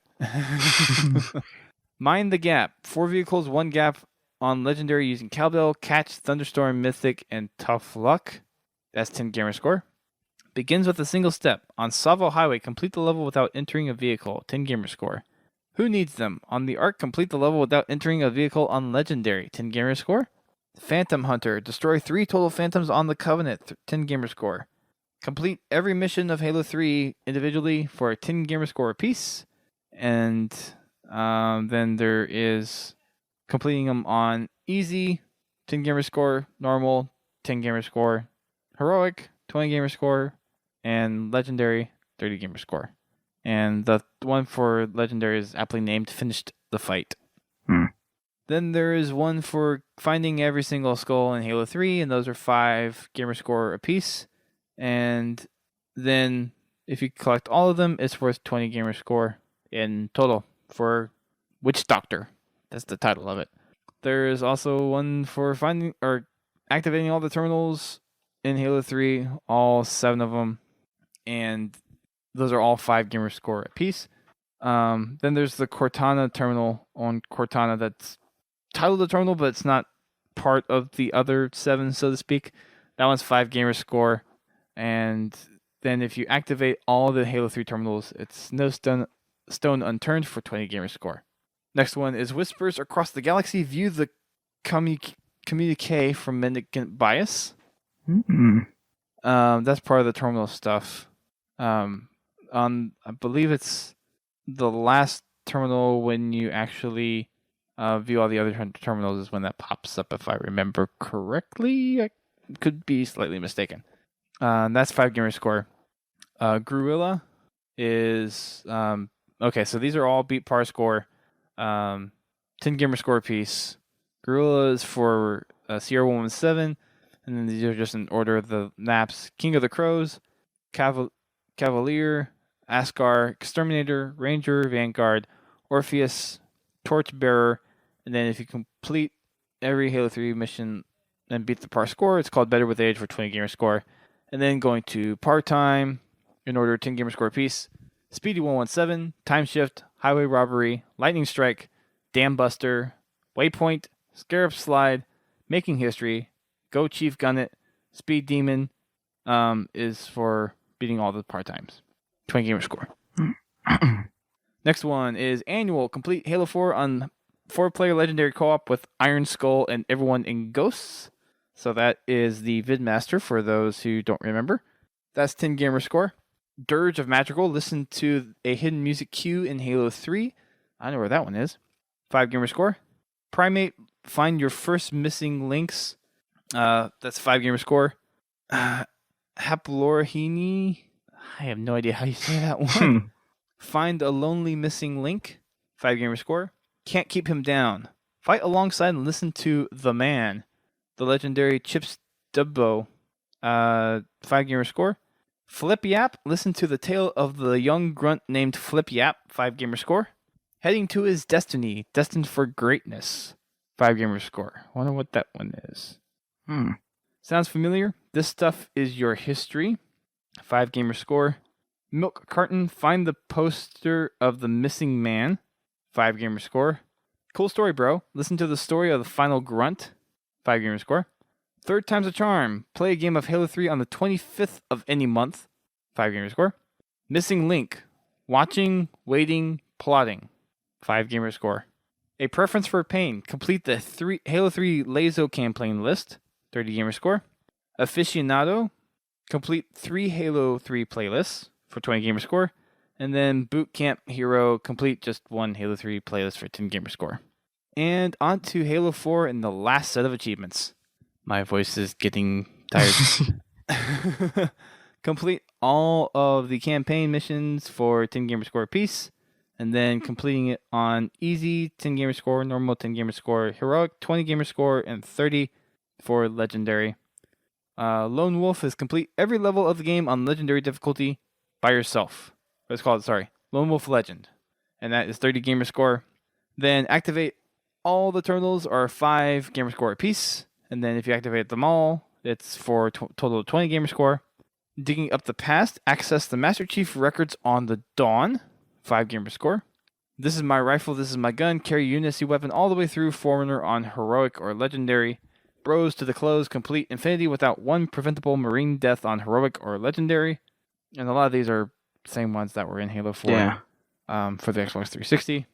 [SPEAKER 1] Mind the Gap. 4 vehicles, 1 gap on Legendary using Cowbell, Catch, Thunderstorm, Mythic, and Tough Luck. That's 10 gamer score. Begins with a single step. On Savo Highway, complete the level without entering a vehicle. 10 gamer score. Who Needs Them? On the Ark, complete the level without entering a vehicle on Legendary. 10 gamer score. Phantom Hunter. Destroy 3 total Phantoms on the Covenant. 10 gamer score. Complete every mission of Halo 3 individually for a 10 gamer score apiece. And then there is completing them on Easy, 10 gamer score. Normal, 10 gamer score. Heroic, 20 gamer score. And Legendary, 30 gamer score. And the one for Legendary is aptly named Finished the Fight. Then there is one for finding every single skull in Halo 3, and those are 5 gamer score apiece. And then if you collect all of them, it's worth 20 gamer score in total for Witch Doctor. That's the title of it. There is also one for finding or activating all the terminals in Halo 3, all 7 of them. And those are all 5 gamer score apiece. Then there's the Cortana terminal on Cortana that's titled the terminal, but it's not part of the other 7, so to speak. That one's 5 gamer score. And then if you activate all the Halo 3 terminals, it's no stone unturned for 20 gamer score. Next one is Whispers Across the Galaxy. View the communique from Mendicant Bias. That's part of the terminal stuff. I believe it's the last terminal when you actually view all the other terminals is when that pops up, if I remember correctly. I could be slightly mistaken. That's 5 gamer score. Gruilla is okay. So these are all beat par score, 10 gamer score apiece. Gruilla is for Sierra 117, and then these are just in order of the maps: King of the Crows, Cavalier, Askar, Exterminator, Ranger, Vanguard, Orpheus, Torchbearer, and then if you complete every Halo 3 mission and beat the par score, it's called Better with Age for 20 gamer score. And then going to par time, in order 10 gamer score apiece, Speedy 117, Time Shift, Highway Robbery, Lightning Strike, Dam Buster, Waypoint, Scarab Slide, Making History, Go Chief Gun It, Speed Demon is for beating all the par times. 20 gamer score. Next one is Annual. Complete Halo 4 on 4-player legendary co-op with Iron Skull and everyone in Ghosts. So that is the Vidmaster for those who don't remember. That's 10 gamer score. Dirge of Magical. Listen to a hidden music cue in Halo 3. I know where that one is. 5 gamer score. Primate. Find your first missing links. That's 5 gamer score. Haplorahini. I have no idea how you say that one. Find a lonely missing link. 5 gamer score. Can't keep him down. Fight alongside and listen to The Man. The legendary Chips Dubbo. 5 gamer score. Flip Yap. Listen to the tale of the young grunt named Flip Yap. 5 gamer score. Heading to his destiny. Destined for greatness. 5 gamer score. Wonder what that one is. Sounds familiar? This stuff is your history. 5 gamer score. Milk Carton. Find the poster of the missing man. 5 gamer score. Cool story, bro. Listen to the story of the final grunt. 5 gamer score. Third time's a charm. Play a game of Halo 3 on the 25th of any month. 5 gamer score. Missing link. Watching, waiting, plotting. 5 gamer score. A preference for pain. Complete the Halo 3 Lazo campaign list. 30 gamer score. Aficionado. Complete 3 Halo 3 playlists for 20 gamer score. And then Boot Camp Hero. Complete just 1 Halo 3 playlist for 10 gamer score. And on to Halo 4 and the last set of achievements. My voice is getting tired. Complete all of the campaign missions for 10 gamer score apiece.
[SPEAKER 2] and then completing it on easy 10 gamer score, normal 10 gamer score, heroic 20 gamer score, and 30 for legendary. Lone Wolf is complete every level of the game on legendary difficulty by yourself. Let's call it, Lone Wolf Legend. And that is 30 gamer score. Then activate all the terminals are 5 gamer score apiece. And then if you activate them all, it's for total of 20 gamer score. Digging up the past, access the Master Chief records on the Dawn, 5 gamer score. This is my rifle, this is my gun, carry Unity weapon all the way through Forerunner on heroic or legendary. Bros to the close, complete Infinity without one preventable Marine death on heroic or legendary. And a lot of these are same ones that were in Halo 4 for the Xbox 360.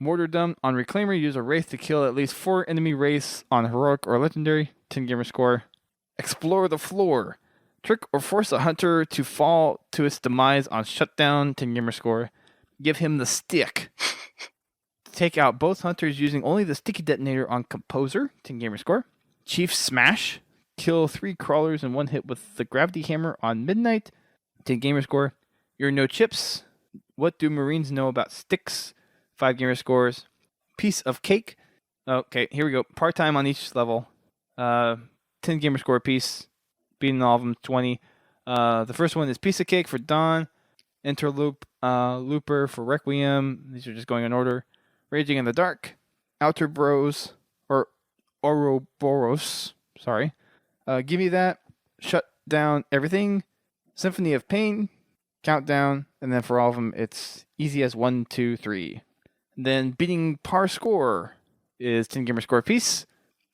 [SPEAKER 2] Mortardom on Reclaimer, use a Wraith to kill at least 4 enemy Wraiths on heroic or legendary, 10 gamer score. Explore the floor. Trick or force a hunter to fall to its demise on Shutdown, 10 gamer score. Give him the stick. Take out both hunters using only the sticky detonator on Composer, 10 gamer score. Chief Smash. Kill 3 crawlers in one hit with the gravity hammer on Midnight, 10 gamer score. You're no chips. What do Marines know about sticks? 5 gamer scores. Piece of cake. Okay, here we go. Part-time on each level. 10 gamer score piece. Beating all of them, 20. The first one is Piece of Cake for Dawn. Interloop Looper for Requiem. These are just going in order. Raging in the Dark. Outer Bros. Or Ouroboros. Sorry. Give me that. Shut down everything. Symphony of Pain. Countdown. And then for all of them, it's easy as 1, 2, 3. Then beating par score is 10 gamer score piece.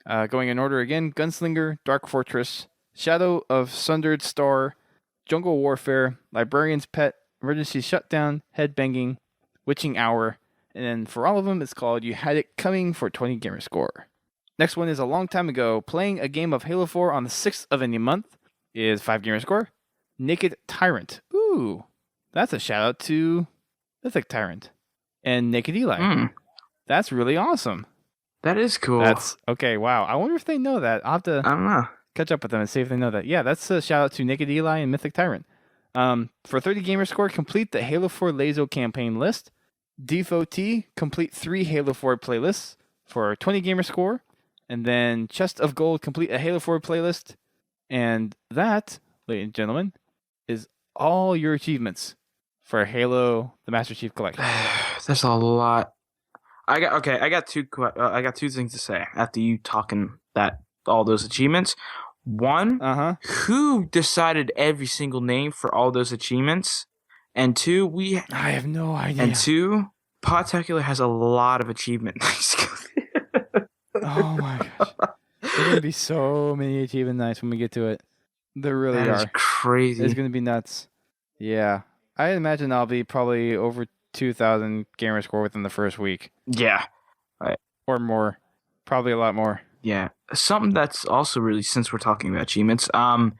[SPEAKER 2] Going in order again. Gunslinger. Dark Fortress. Shadow of Sundered Star, Jungle Warfare, Librarian's Pet, Emergency Shutdown, Headbanging, Witching Hour, and then for all of them, it's called You Had It Coming for 20 gamer score. Next one is a long time ago. Playing a game of Halo 4 on the 6th of any month is 5 gamer score. Naked Tyrant. Ooh, that's a shout out to Mythic Tyrant and Naked Eli. That's really awesome.
[SPEAKER 3] That is cool.
[SPEAKER 2] That's okay. Wow. I wonder if they know that. I'll have to.
[SPEAKER 3] I don't know.
[SPEAKER 2] Catch up with them and see if they know that. Yeah, that's a shout out to Naked Eli and Mythic Tyrant. For 30 gamer score, complete the Halo 4 Lazo campaign list. Defo complete 3 Halo 4 playlists for 20 gamer score. And then Chest of Gold, complete a Halo 4 playlist. And that, ladies and gentlemen, is all your achievements for Halo, the Master Chief Collection.
[SPEAKER 3] That's a lot. I got two things to say after you talking that all those achievements. One, who decided every single name for all those achievements? And two,
[SPEAKER 2] I have no idea.
[SPEAKER 3] And two, Podtacular has a lot of achievements.
[SPEAKER 2] Oh my gosh. There's going to be so many achievement nights when we get to it. There really are.
[SPEAKER 3] That is crazy.
[SPEAKER 2] It's going to be nuts. Yeah. I imagine I'll be probably over 2,000 gamer score within the first week.
[SPEAKER 3] Yeah.
[SPEAKER 2] Or more. Probably a lot more.
[SPEAKER 3] Yeah. Something that's also really, since we're talking about achievements, I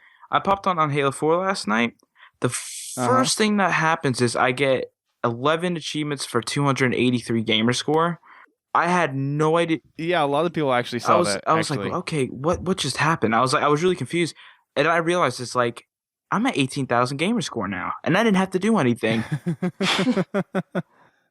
[SPEAKER 3] popped on Halo 4 last night. The first thing that happens is I get 11 achievements for 283 gamer score. I had no idea.
[SPEAKER 2] Yeah, a lot of people actually saw that.
[SPEAKER 3] I was like, okay, what just happened? I was really confused. And I realized it's like, I'm at 18,000 gamer score now. And I didn't have to do anything.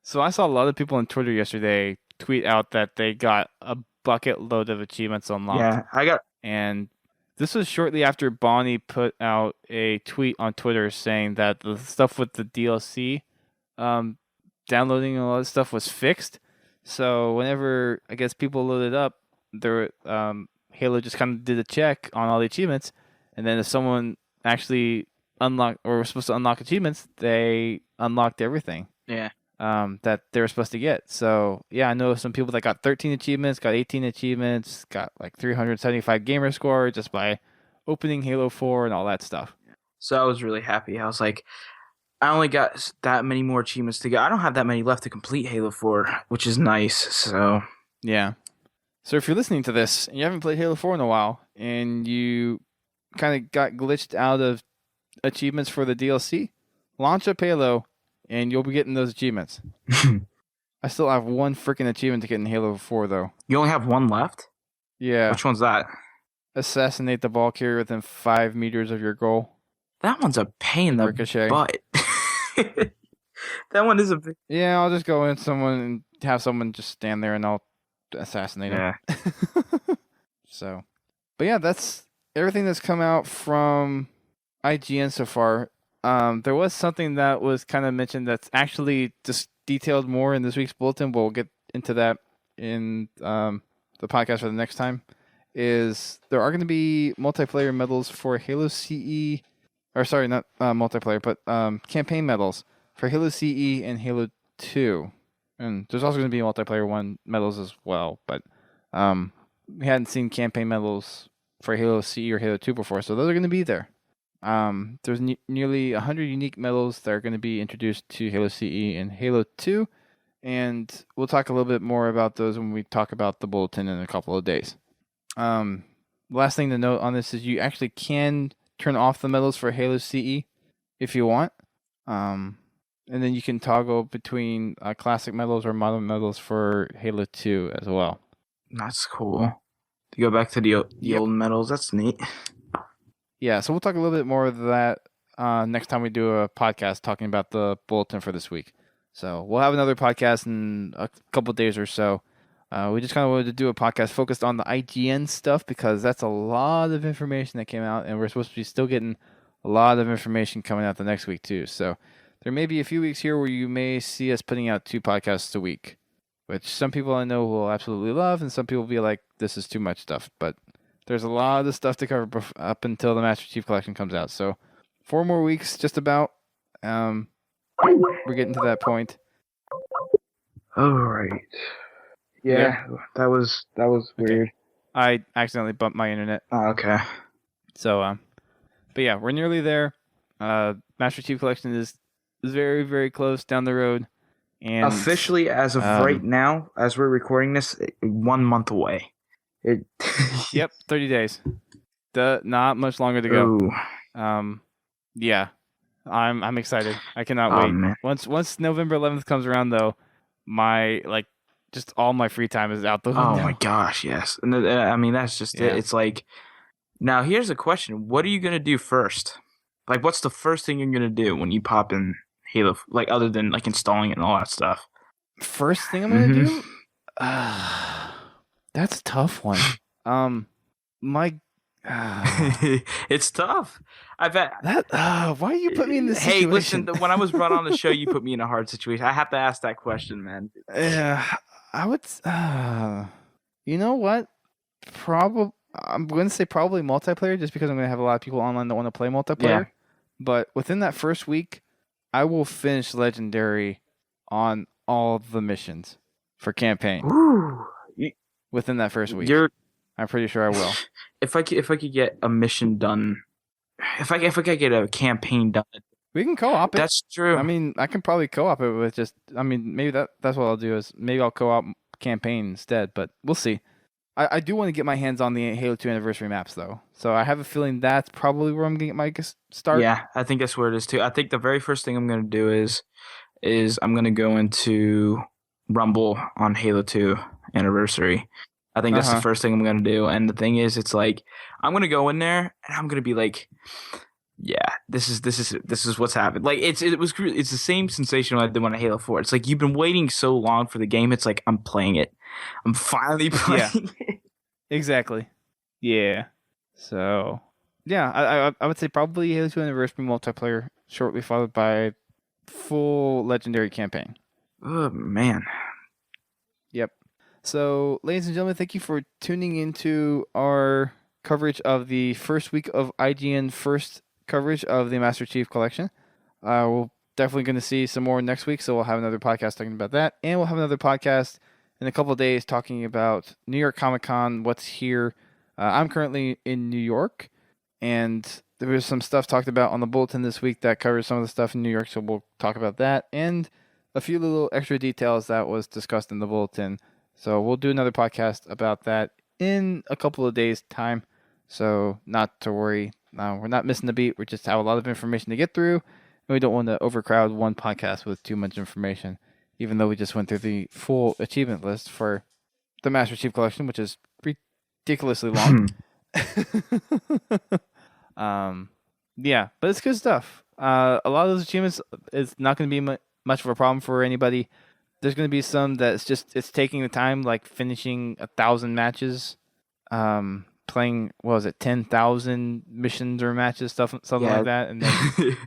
[SPEAKER 2] So I saw a lot of people on Twitter yesterday tweet out that they got a bucket load of achievements unlocked.
[SPEAKER 3] Yeah,
[SPEAKER 2] and this was shortly after Bonnie put out a tweet on Twitter saying that the stuff with the DLC, downloading a lot of stuff was fixed. So whenever I guess people loaded up, Halo just kind of did a check on all the achievements, and then if someone actually unlocked or was supposed to unlock achievements, they unlocked everything.
[SPEAKER 3] Yeah.
[SPEAKER 2] That they were supposed to get. So yeah, I know some people that got 13 achievements, got 18 achievements, got like 375 gamer score just by opening Halo 4 and all that stuff.
[SPEAKER 3] So I was really happy. I was like, I only got that many more achievements to go. I don't have that many left to complete Halo 4, which is nice. So
[SPEAKER 2] yeah. So if you're listening to this and you haven't played Halo 4 in a while and you kind of got glitched out of achievements for the DLC, launch up Halo and you'll be getting those achievements. I still have one freaking achievement to get in Halo 4 though.
[SPEAKER 3] You only have one left?
[SPEAKER 2] Yeah.
[SPEAKER 3] Which one's that?
[SPEAKER 2] Assassinate the ball carrier within 5 meters of your goal.
[SPEAKER 3] That one's a pain in the butt. That one is a big.
[SPEAKER 2] Yeah, I'll just go in someone and have someone just stand there and I'll assassinate him.
[SPEAKER 3] Yeah.
[SPEAKER 2] So, but yeah, that's everything that's come out from IGN so far. There was something that was kind of mentioned that's actually just detailed more in this week's bulletin. We'll get into that in the podcast for the next time. Is there are going to be multiplayer medals for Halo CE, or sorry, not multiplayer, but campaign medals for Halo CE and Halo 2. And there's also going to be multiplayer 1 medals as well, but we hadn't seen campaign medals for Halo CE or Halo 2 before, so those are going to be there. There's nearly 100 unique medals that are going to be introduced to Halo CE and Halo 2, and we'll talk a little bit more about those when we talk about the bulletin in a couple of days. Last thing to note on this is you actually can turn off the medals for Halo CE if you want. And then you can toggle between classic medals or modern medals for Halo 2 as well.
[SPEAKER 3] That's cool. To go back to the old medals, that's neat.
[SPEAKER 2] Yeah, so we'll talk a little bit more of that next time we do a podcast talking about the bulletin for this week. So we'll have another podcast in a couple days or so. We just kind of wanted to do a podcast focused on the IGN stuff because that's a lot of information that came out, and we're supposed to be still getting a lot of information coming out the next week too. So there may be a few weeks here where you may see us putting out 2 podcasts a week, which some people I know will absolutely love, and some people will be like, this is too much stuff. But there's a lot of stuff to cover up until the Master Chief Collection comes out. So 4 more weeks, just about. We're getting to that point.
[SPEAKER 3] All right. Yeah, that was weird.
[SPEAKER 2] I accidentally bumped my internet.
[SPEAKER 3] Oh, okay.
[SPEAKER 2] So, but yeah, we're nearly there. Master Chief Collection is very, very close down the road. And
[SPEAKER 3] officially, as of right now, as we're recording this, 1 month away.
[SPEAKER 2] Yep, 30 days. Not much longer to go.
[SPEAKER 3] Ooh.
[SPEAKER 2] Yeah, I'm excited. I cannot wait.
[SPEAKER 3] Man.
[SPEAKER 2] Once November 11th comes around, though, my just all my free time is out the window.
[SPEAKER 3] Oh my gosh, yes. And I mean, that's just it. It's like, now here's a question: what are you gonna do first? Like, what's the first thing you're gonna do when you pop in Halo? Like, other than like installing it and all that stuff.
[SPEAKER 2] First thing I'm gonna do? That's a tough one.
[SPEAKER 3] It's tough. I bet
[SPEAKER 2] that. Why you put me in this situation?
[SPEAKER 3] Hey, listen. When I was brought on the show, you put me in a hard situation. I have to ask that question, man.
[SPEAKER 2] I would. You know what? I'm going to say probably multiplayer, just because I'm going to have a lot of people online that want to play multiplayer. Yeah. But within that first week, I will finish Legendary on all the missions for campaign.
[SPEAKER 3] Ooh.
[SPEAKER 2] Within that first week. I'm pretty sure I will.
[SPEAKER 3] If I could get a mission done, if I could get a campaign done,
[SPEAKER 2] we can co-op it.
[SPEAKER 3] That's true.
[SPEAKER 2] I mean, I can probably co-op it with just. I mean, maybe that's what I'll do is maybe I'll co-op campaign instead. But we'll see. I do want to get my hands on the Halo 2 anniversary maps though, so I have a feeling that's probably where I'm gonna get my start.
[SPEAKER 3] Yeah, I think that's where it is too. I think the very first thing I'm gonna do is I'm gonna go into Rumble on Halo 2 anniversary. I think that's the first thing I'm going to do. And the thing is, it's like, I'm going to go in there and I'm going to be like, yeah, this is what's happened. Like, it's the same sensation I did when I Halo 4. It's like, you've been waiting so long for the game. It's like, I'm playing it. I'm finally playing it.
[SPEAKER 2] Exactly. Yeah. So, yeah, I would say probably Halo 2 Anniversary multiplayer, shortly followed by full Legendary campaign.
[SPEAKER 3] Oh, man.
[SPEAKER 2] Yep. So, ladies and gentlemen, thank you for tuning into our coverage of the first week of IGN first coverage of the Master Chief Collection. We're definitely going to see some more next week, so we'll have another podcast talking about that. And we'll have another podcast in a couple of days talking about New York Comic Con, what's here. I'm currently in New York, and there was some stuff talked about on the bulletin this week that covers some of the stuff in New York, so we'll talk about that. And a few little extra details that was discussed in the bulletin. So we'll do another podcast about that in a couple of days' time. So not to worry. We're not missing a beat. We just have a lot of information to get through. And we don't want to overcrowd one podcast with too much information, even though we just went through the full achievement list for the Master Chief Collection, which is ridiculously long. Yeah, but it's good stuff. A lot of those achievements is not going to be much of a problem for anybody. There's going to be some that's it's taking the time, like finishing 1,000 matches, playing 10,000 missions or matches, something like that, and then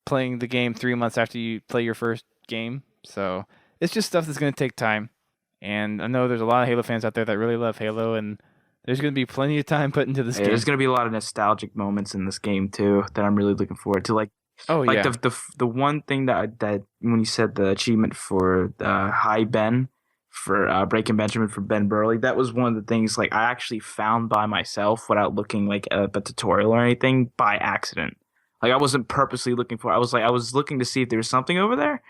[SPEAKER 2] playing the game 3 months after you play your first game. So it's just stuff that's going to take time. And I know there's a lot of Halo fans out there that really love Halo, and there's going to be plenty of time put into this game.
[SPEAKER 3] There's going to be a lot of nostalgic moments in this game too that I'm really looking forward to. The one thing that when you said the achievement for High Ben for Breaking Benjamin for Ben Burley, that was one of the things like I actually found by myself without looking like at a tutorial or anything by accident. Like I wasn't purposely looking for it. I was looking to see if there was something over there,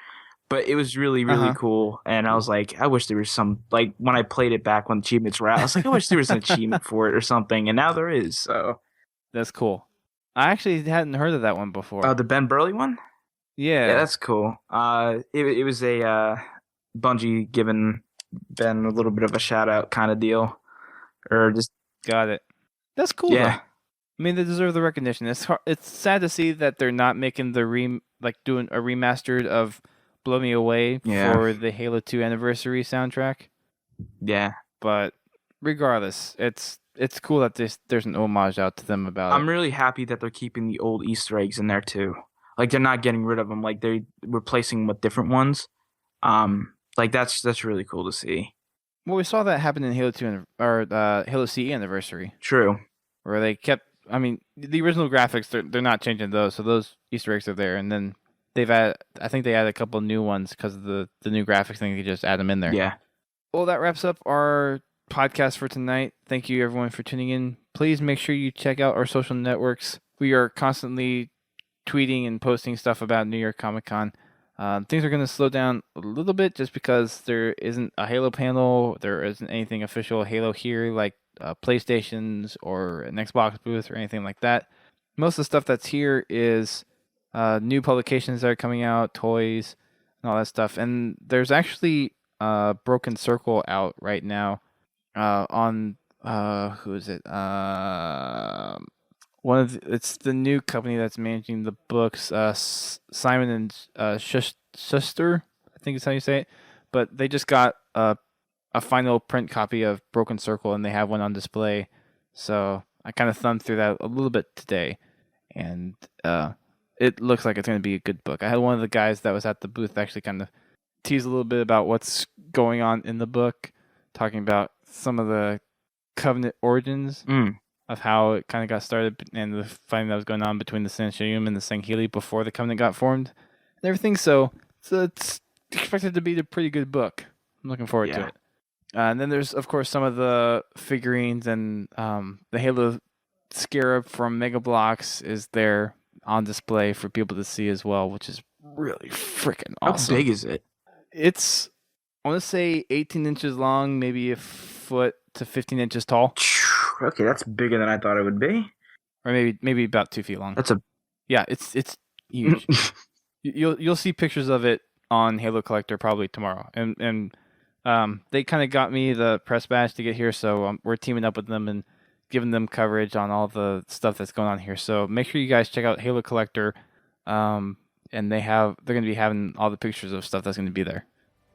[SPEAKER 3] but it was really cool. And I was like, I wish there was some, like when I played it back when achievements were out, I was like, I wish there was an achievement for it or something. And now there is. So
[SPEAKER 2] that's cool. I actually hadn't heard of that one before.
[SPEAKER 3] The Ben Burley one?
[SPEAKER 2] Yeah.
[SPEAKER 3] Yeah, that's cool. It was a Bungie giving Ben a little bit of a shout out kind of deal. Or just
[SPEAKER 2] got it. That's cool.
[SPEAKER 3] Yeah.
[SPEAKER 2] Though. I mean, they deserve the recognition. It's sad to see that they're not making doing a remastered of Blow Me Away for the Halo 2 anniversary soundtrack.
[SPEAKER 3] Yeah.
[SPEAKER 2] But regardless, it's cool that there's an homage out to them about it.
[SPEAKER 3] I'm really happy that they're keeping the old Easter eggs in there too. Like they're not getting rid of them. Like they're replacing them with different ones. Like that's really cool to see.
[SPEAKER 2] Well, we saw that happen in Halo 2 or Halo CE anniversary.
[SPEAKER 3] True.
[SPEAKER 2] Where they kept. I mean, the original graphics they're not changing those, so those Easter eggs are there, and then I think they added a couple new ones because of the new graphics thing. You just add them in there.
[SPEAKER 3] Yeah.
[SPEAKER 2] Well, that wraps up our podcast for tonight. Thank you everyone for tuning in. Please make sure you check out our social networks. We are constantly tweeting and posting stuff about New York Comic Con. Things are going to slow down a little bit just because there isn't a Halo panel. There isn't anything official Halo here like PlayStations or an Xbox booth or anything like that. Most of the stuff that's here is new publications that are coming out, toys, and all that stuff. And there's actually Broken Circle out right now on who is it? It's the new company that's managing the books, Simon and Schuster, I think is how you say it. But they just got a final print copy of Broken Circle, and they have one on display. So I kind of thumbed through that a little bit today, and it looks like it's going to be a good book. I had one of the guys that was at the booth actually kind of tease a little bit about what's going on in the book, talking about some of the Covenant origins of how it kind of got started and the fighting that was going on between the Sanshiyum and the Sangheili before the Covenant got formed and everything. So it's expected to be a pretty good book. I'm looking forward to it. And then there's, of course, some of the figurines and the Halo Scarab from Mega Bloks is there on display for people to see as well, which is really freaking awesome.
[SPEAKER 3] How big is it?
[SPEAKER 2] It's, I want to say 18 inches long, maybe a foot to 15 inches tall.
[SPEAKER 3] Okay, that's bigger than I thought it would be.
[SPEAKER 2] Or maybe about 2 feet long. Yeah, it's huge. You'll see pictures of it on Halo Collector probably tomorrow. And they kind of got me the press badge to get here, so we're teaming up with them and giving them coverage on all the stuff that's going on here. So make sure you guys check out Halo Collector, and they're going to be having all the pictures of stuff that's going to be there.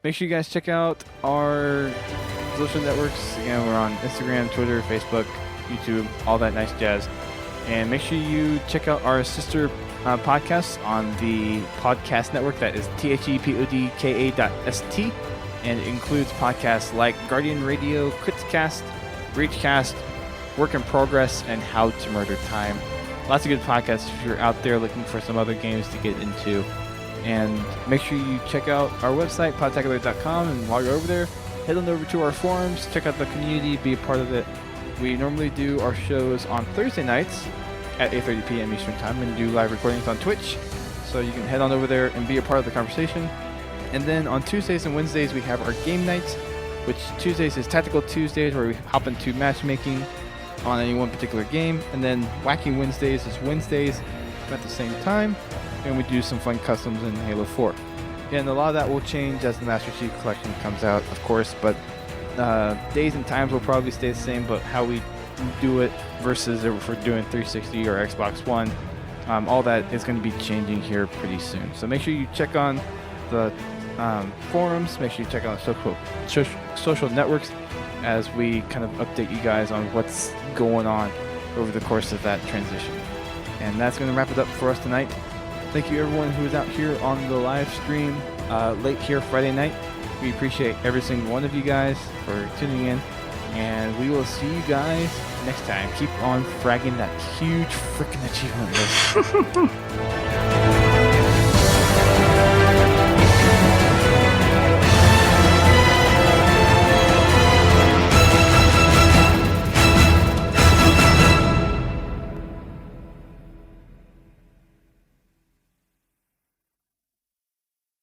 [SPEAKER 2] Make sure you guys check out our social networks. Again, we're on Instagram, Twitter, Facebook, YouTube, all that nice jazz. And make sure you check out our sister podcasts on the podcast network. That is thepodka.st. And it includes podcasts like Guardian Radio, Critscast, Reachcast, Work in Progress, and How to Murder Time. Lots of good podcasts if you're out there looking for some other games to get into. And make sure you check out our website, podtacular.com. And while you're over there, head on over to our forums, check out the community, be a part of it. We normally do our shows on Thursday nights at 8:30 p.m. Eastern Time and do live recordings on Twitch. So you can head on over there and be a part of the conversation. And then on Tuesdays and Wednesdays, we have our game nights, which Tuesdays is Tactical Tuesdays, where we hop into matchmaking on any one particular game. And then Wacky Wednesdays is Wednesdays at the same time, and we do some fun customs in Halo 4. And a lot of that will change as the Master Chief Collection comes out, of course, but days and times will probably stay the same, but how we do it versus if we're doing 360 or Xbox One, all that is going to be changing here pretty soon. So make sure you check on the forums. Make sure you check out social networks as we kind of update you guys on what's going on over the course of that transition. And that's going to wrap it up for us tonight. Thank you everyone who is out here on the live stream late here Friday night. We appreciate every single one of you guys for tuning in. And we will see you guys next time. Keep on fragging that huge freaking achievement list.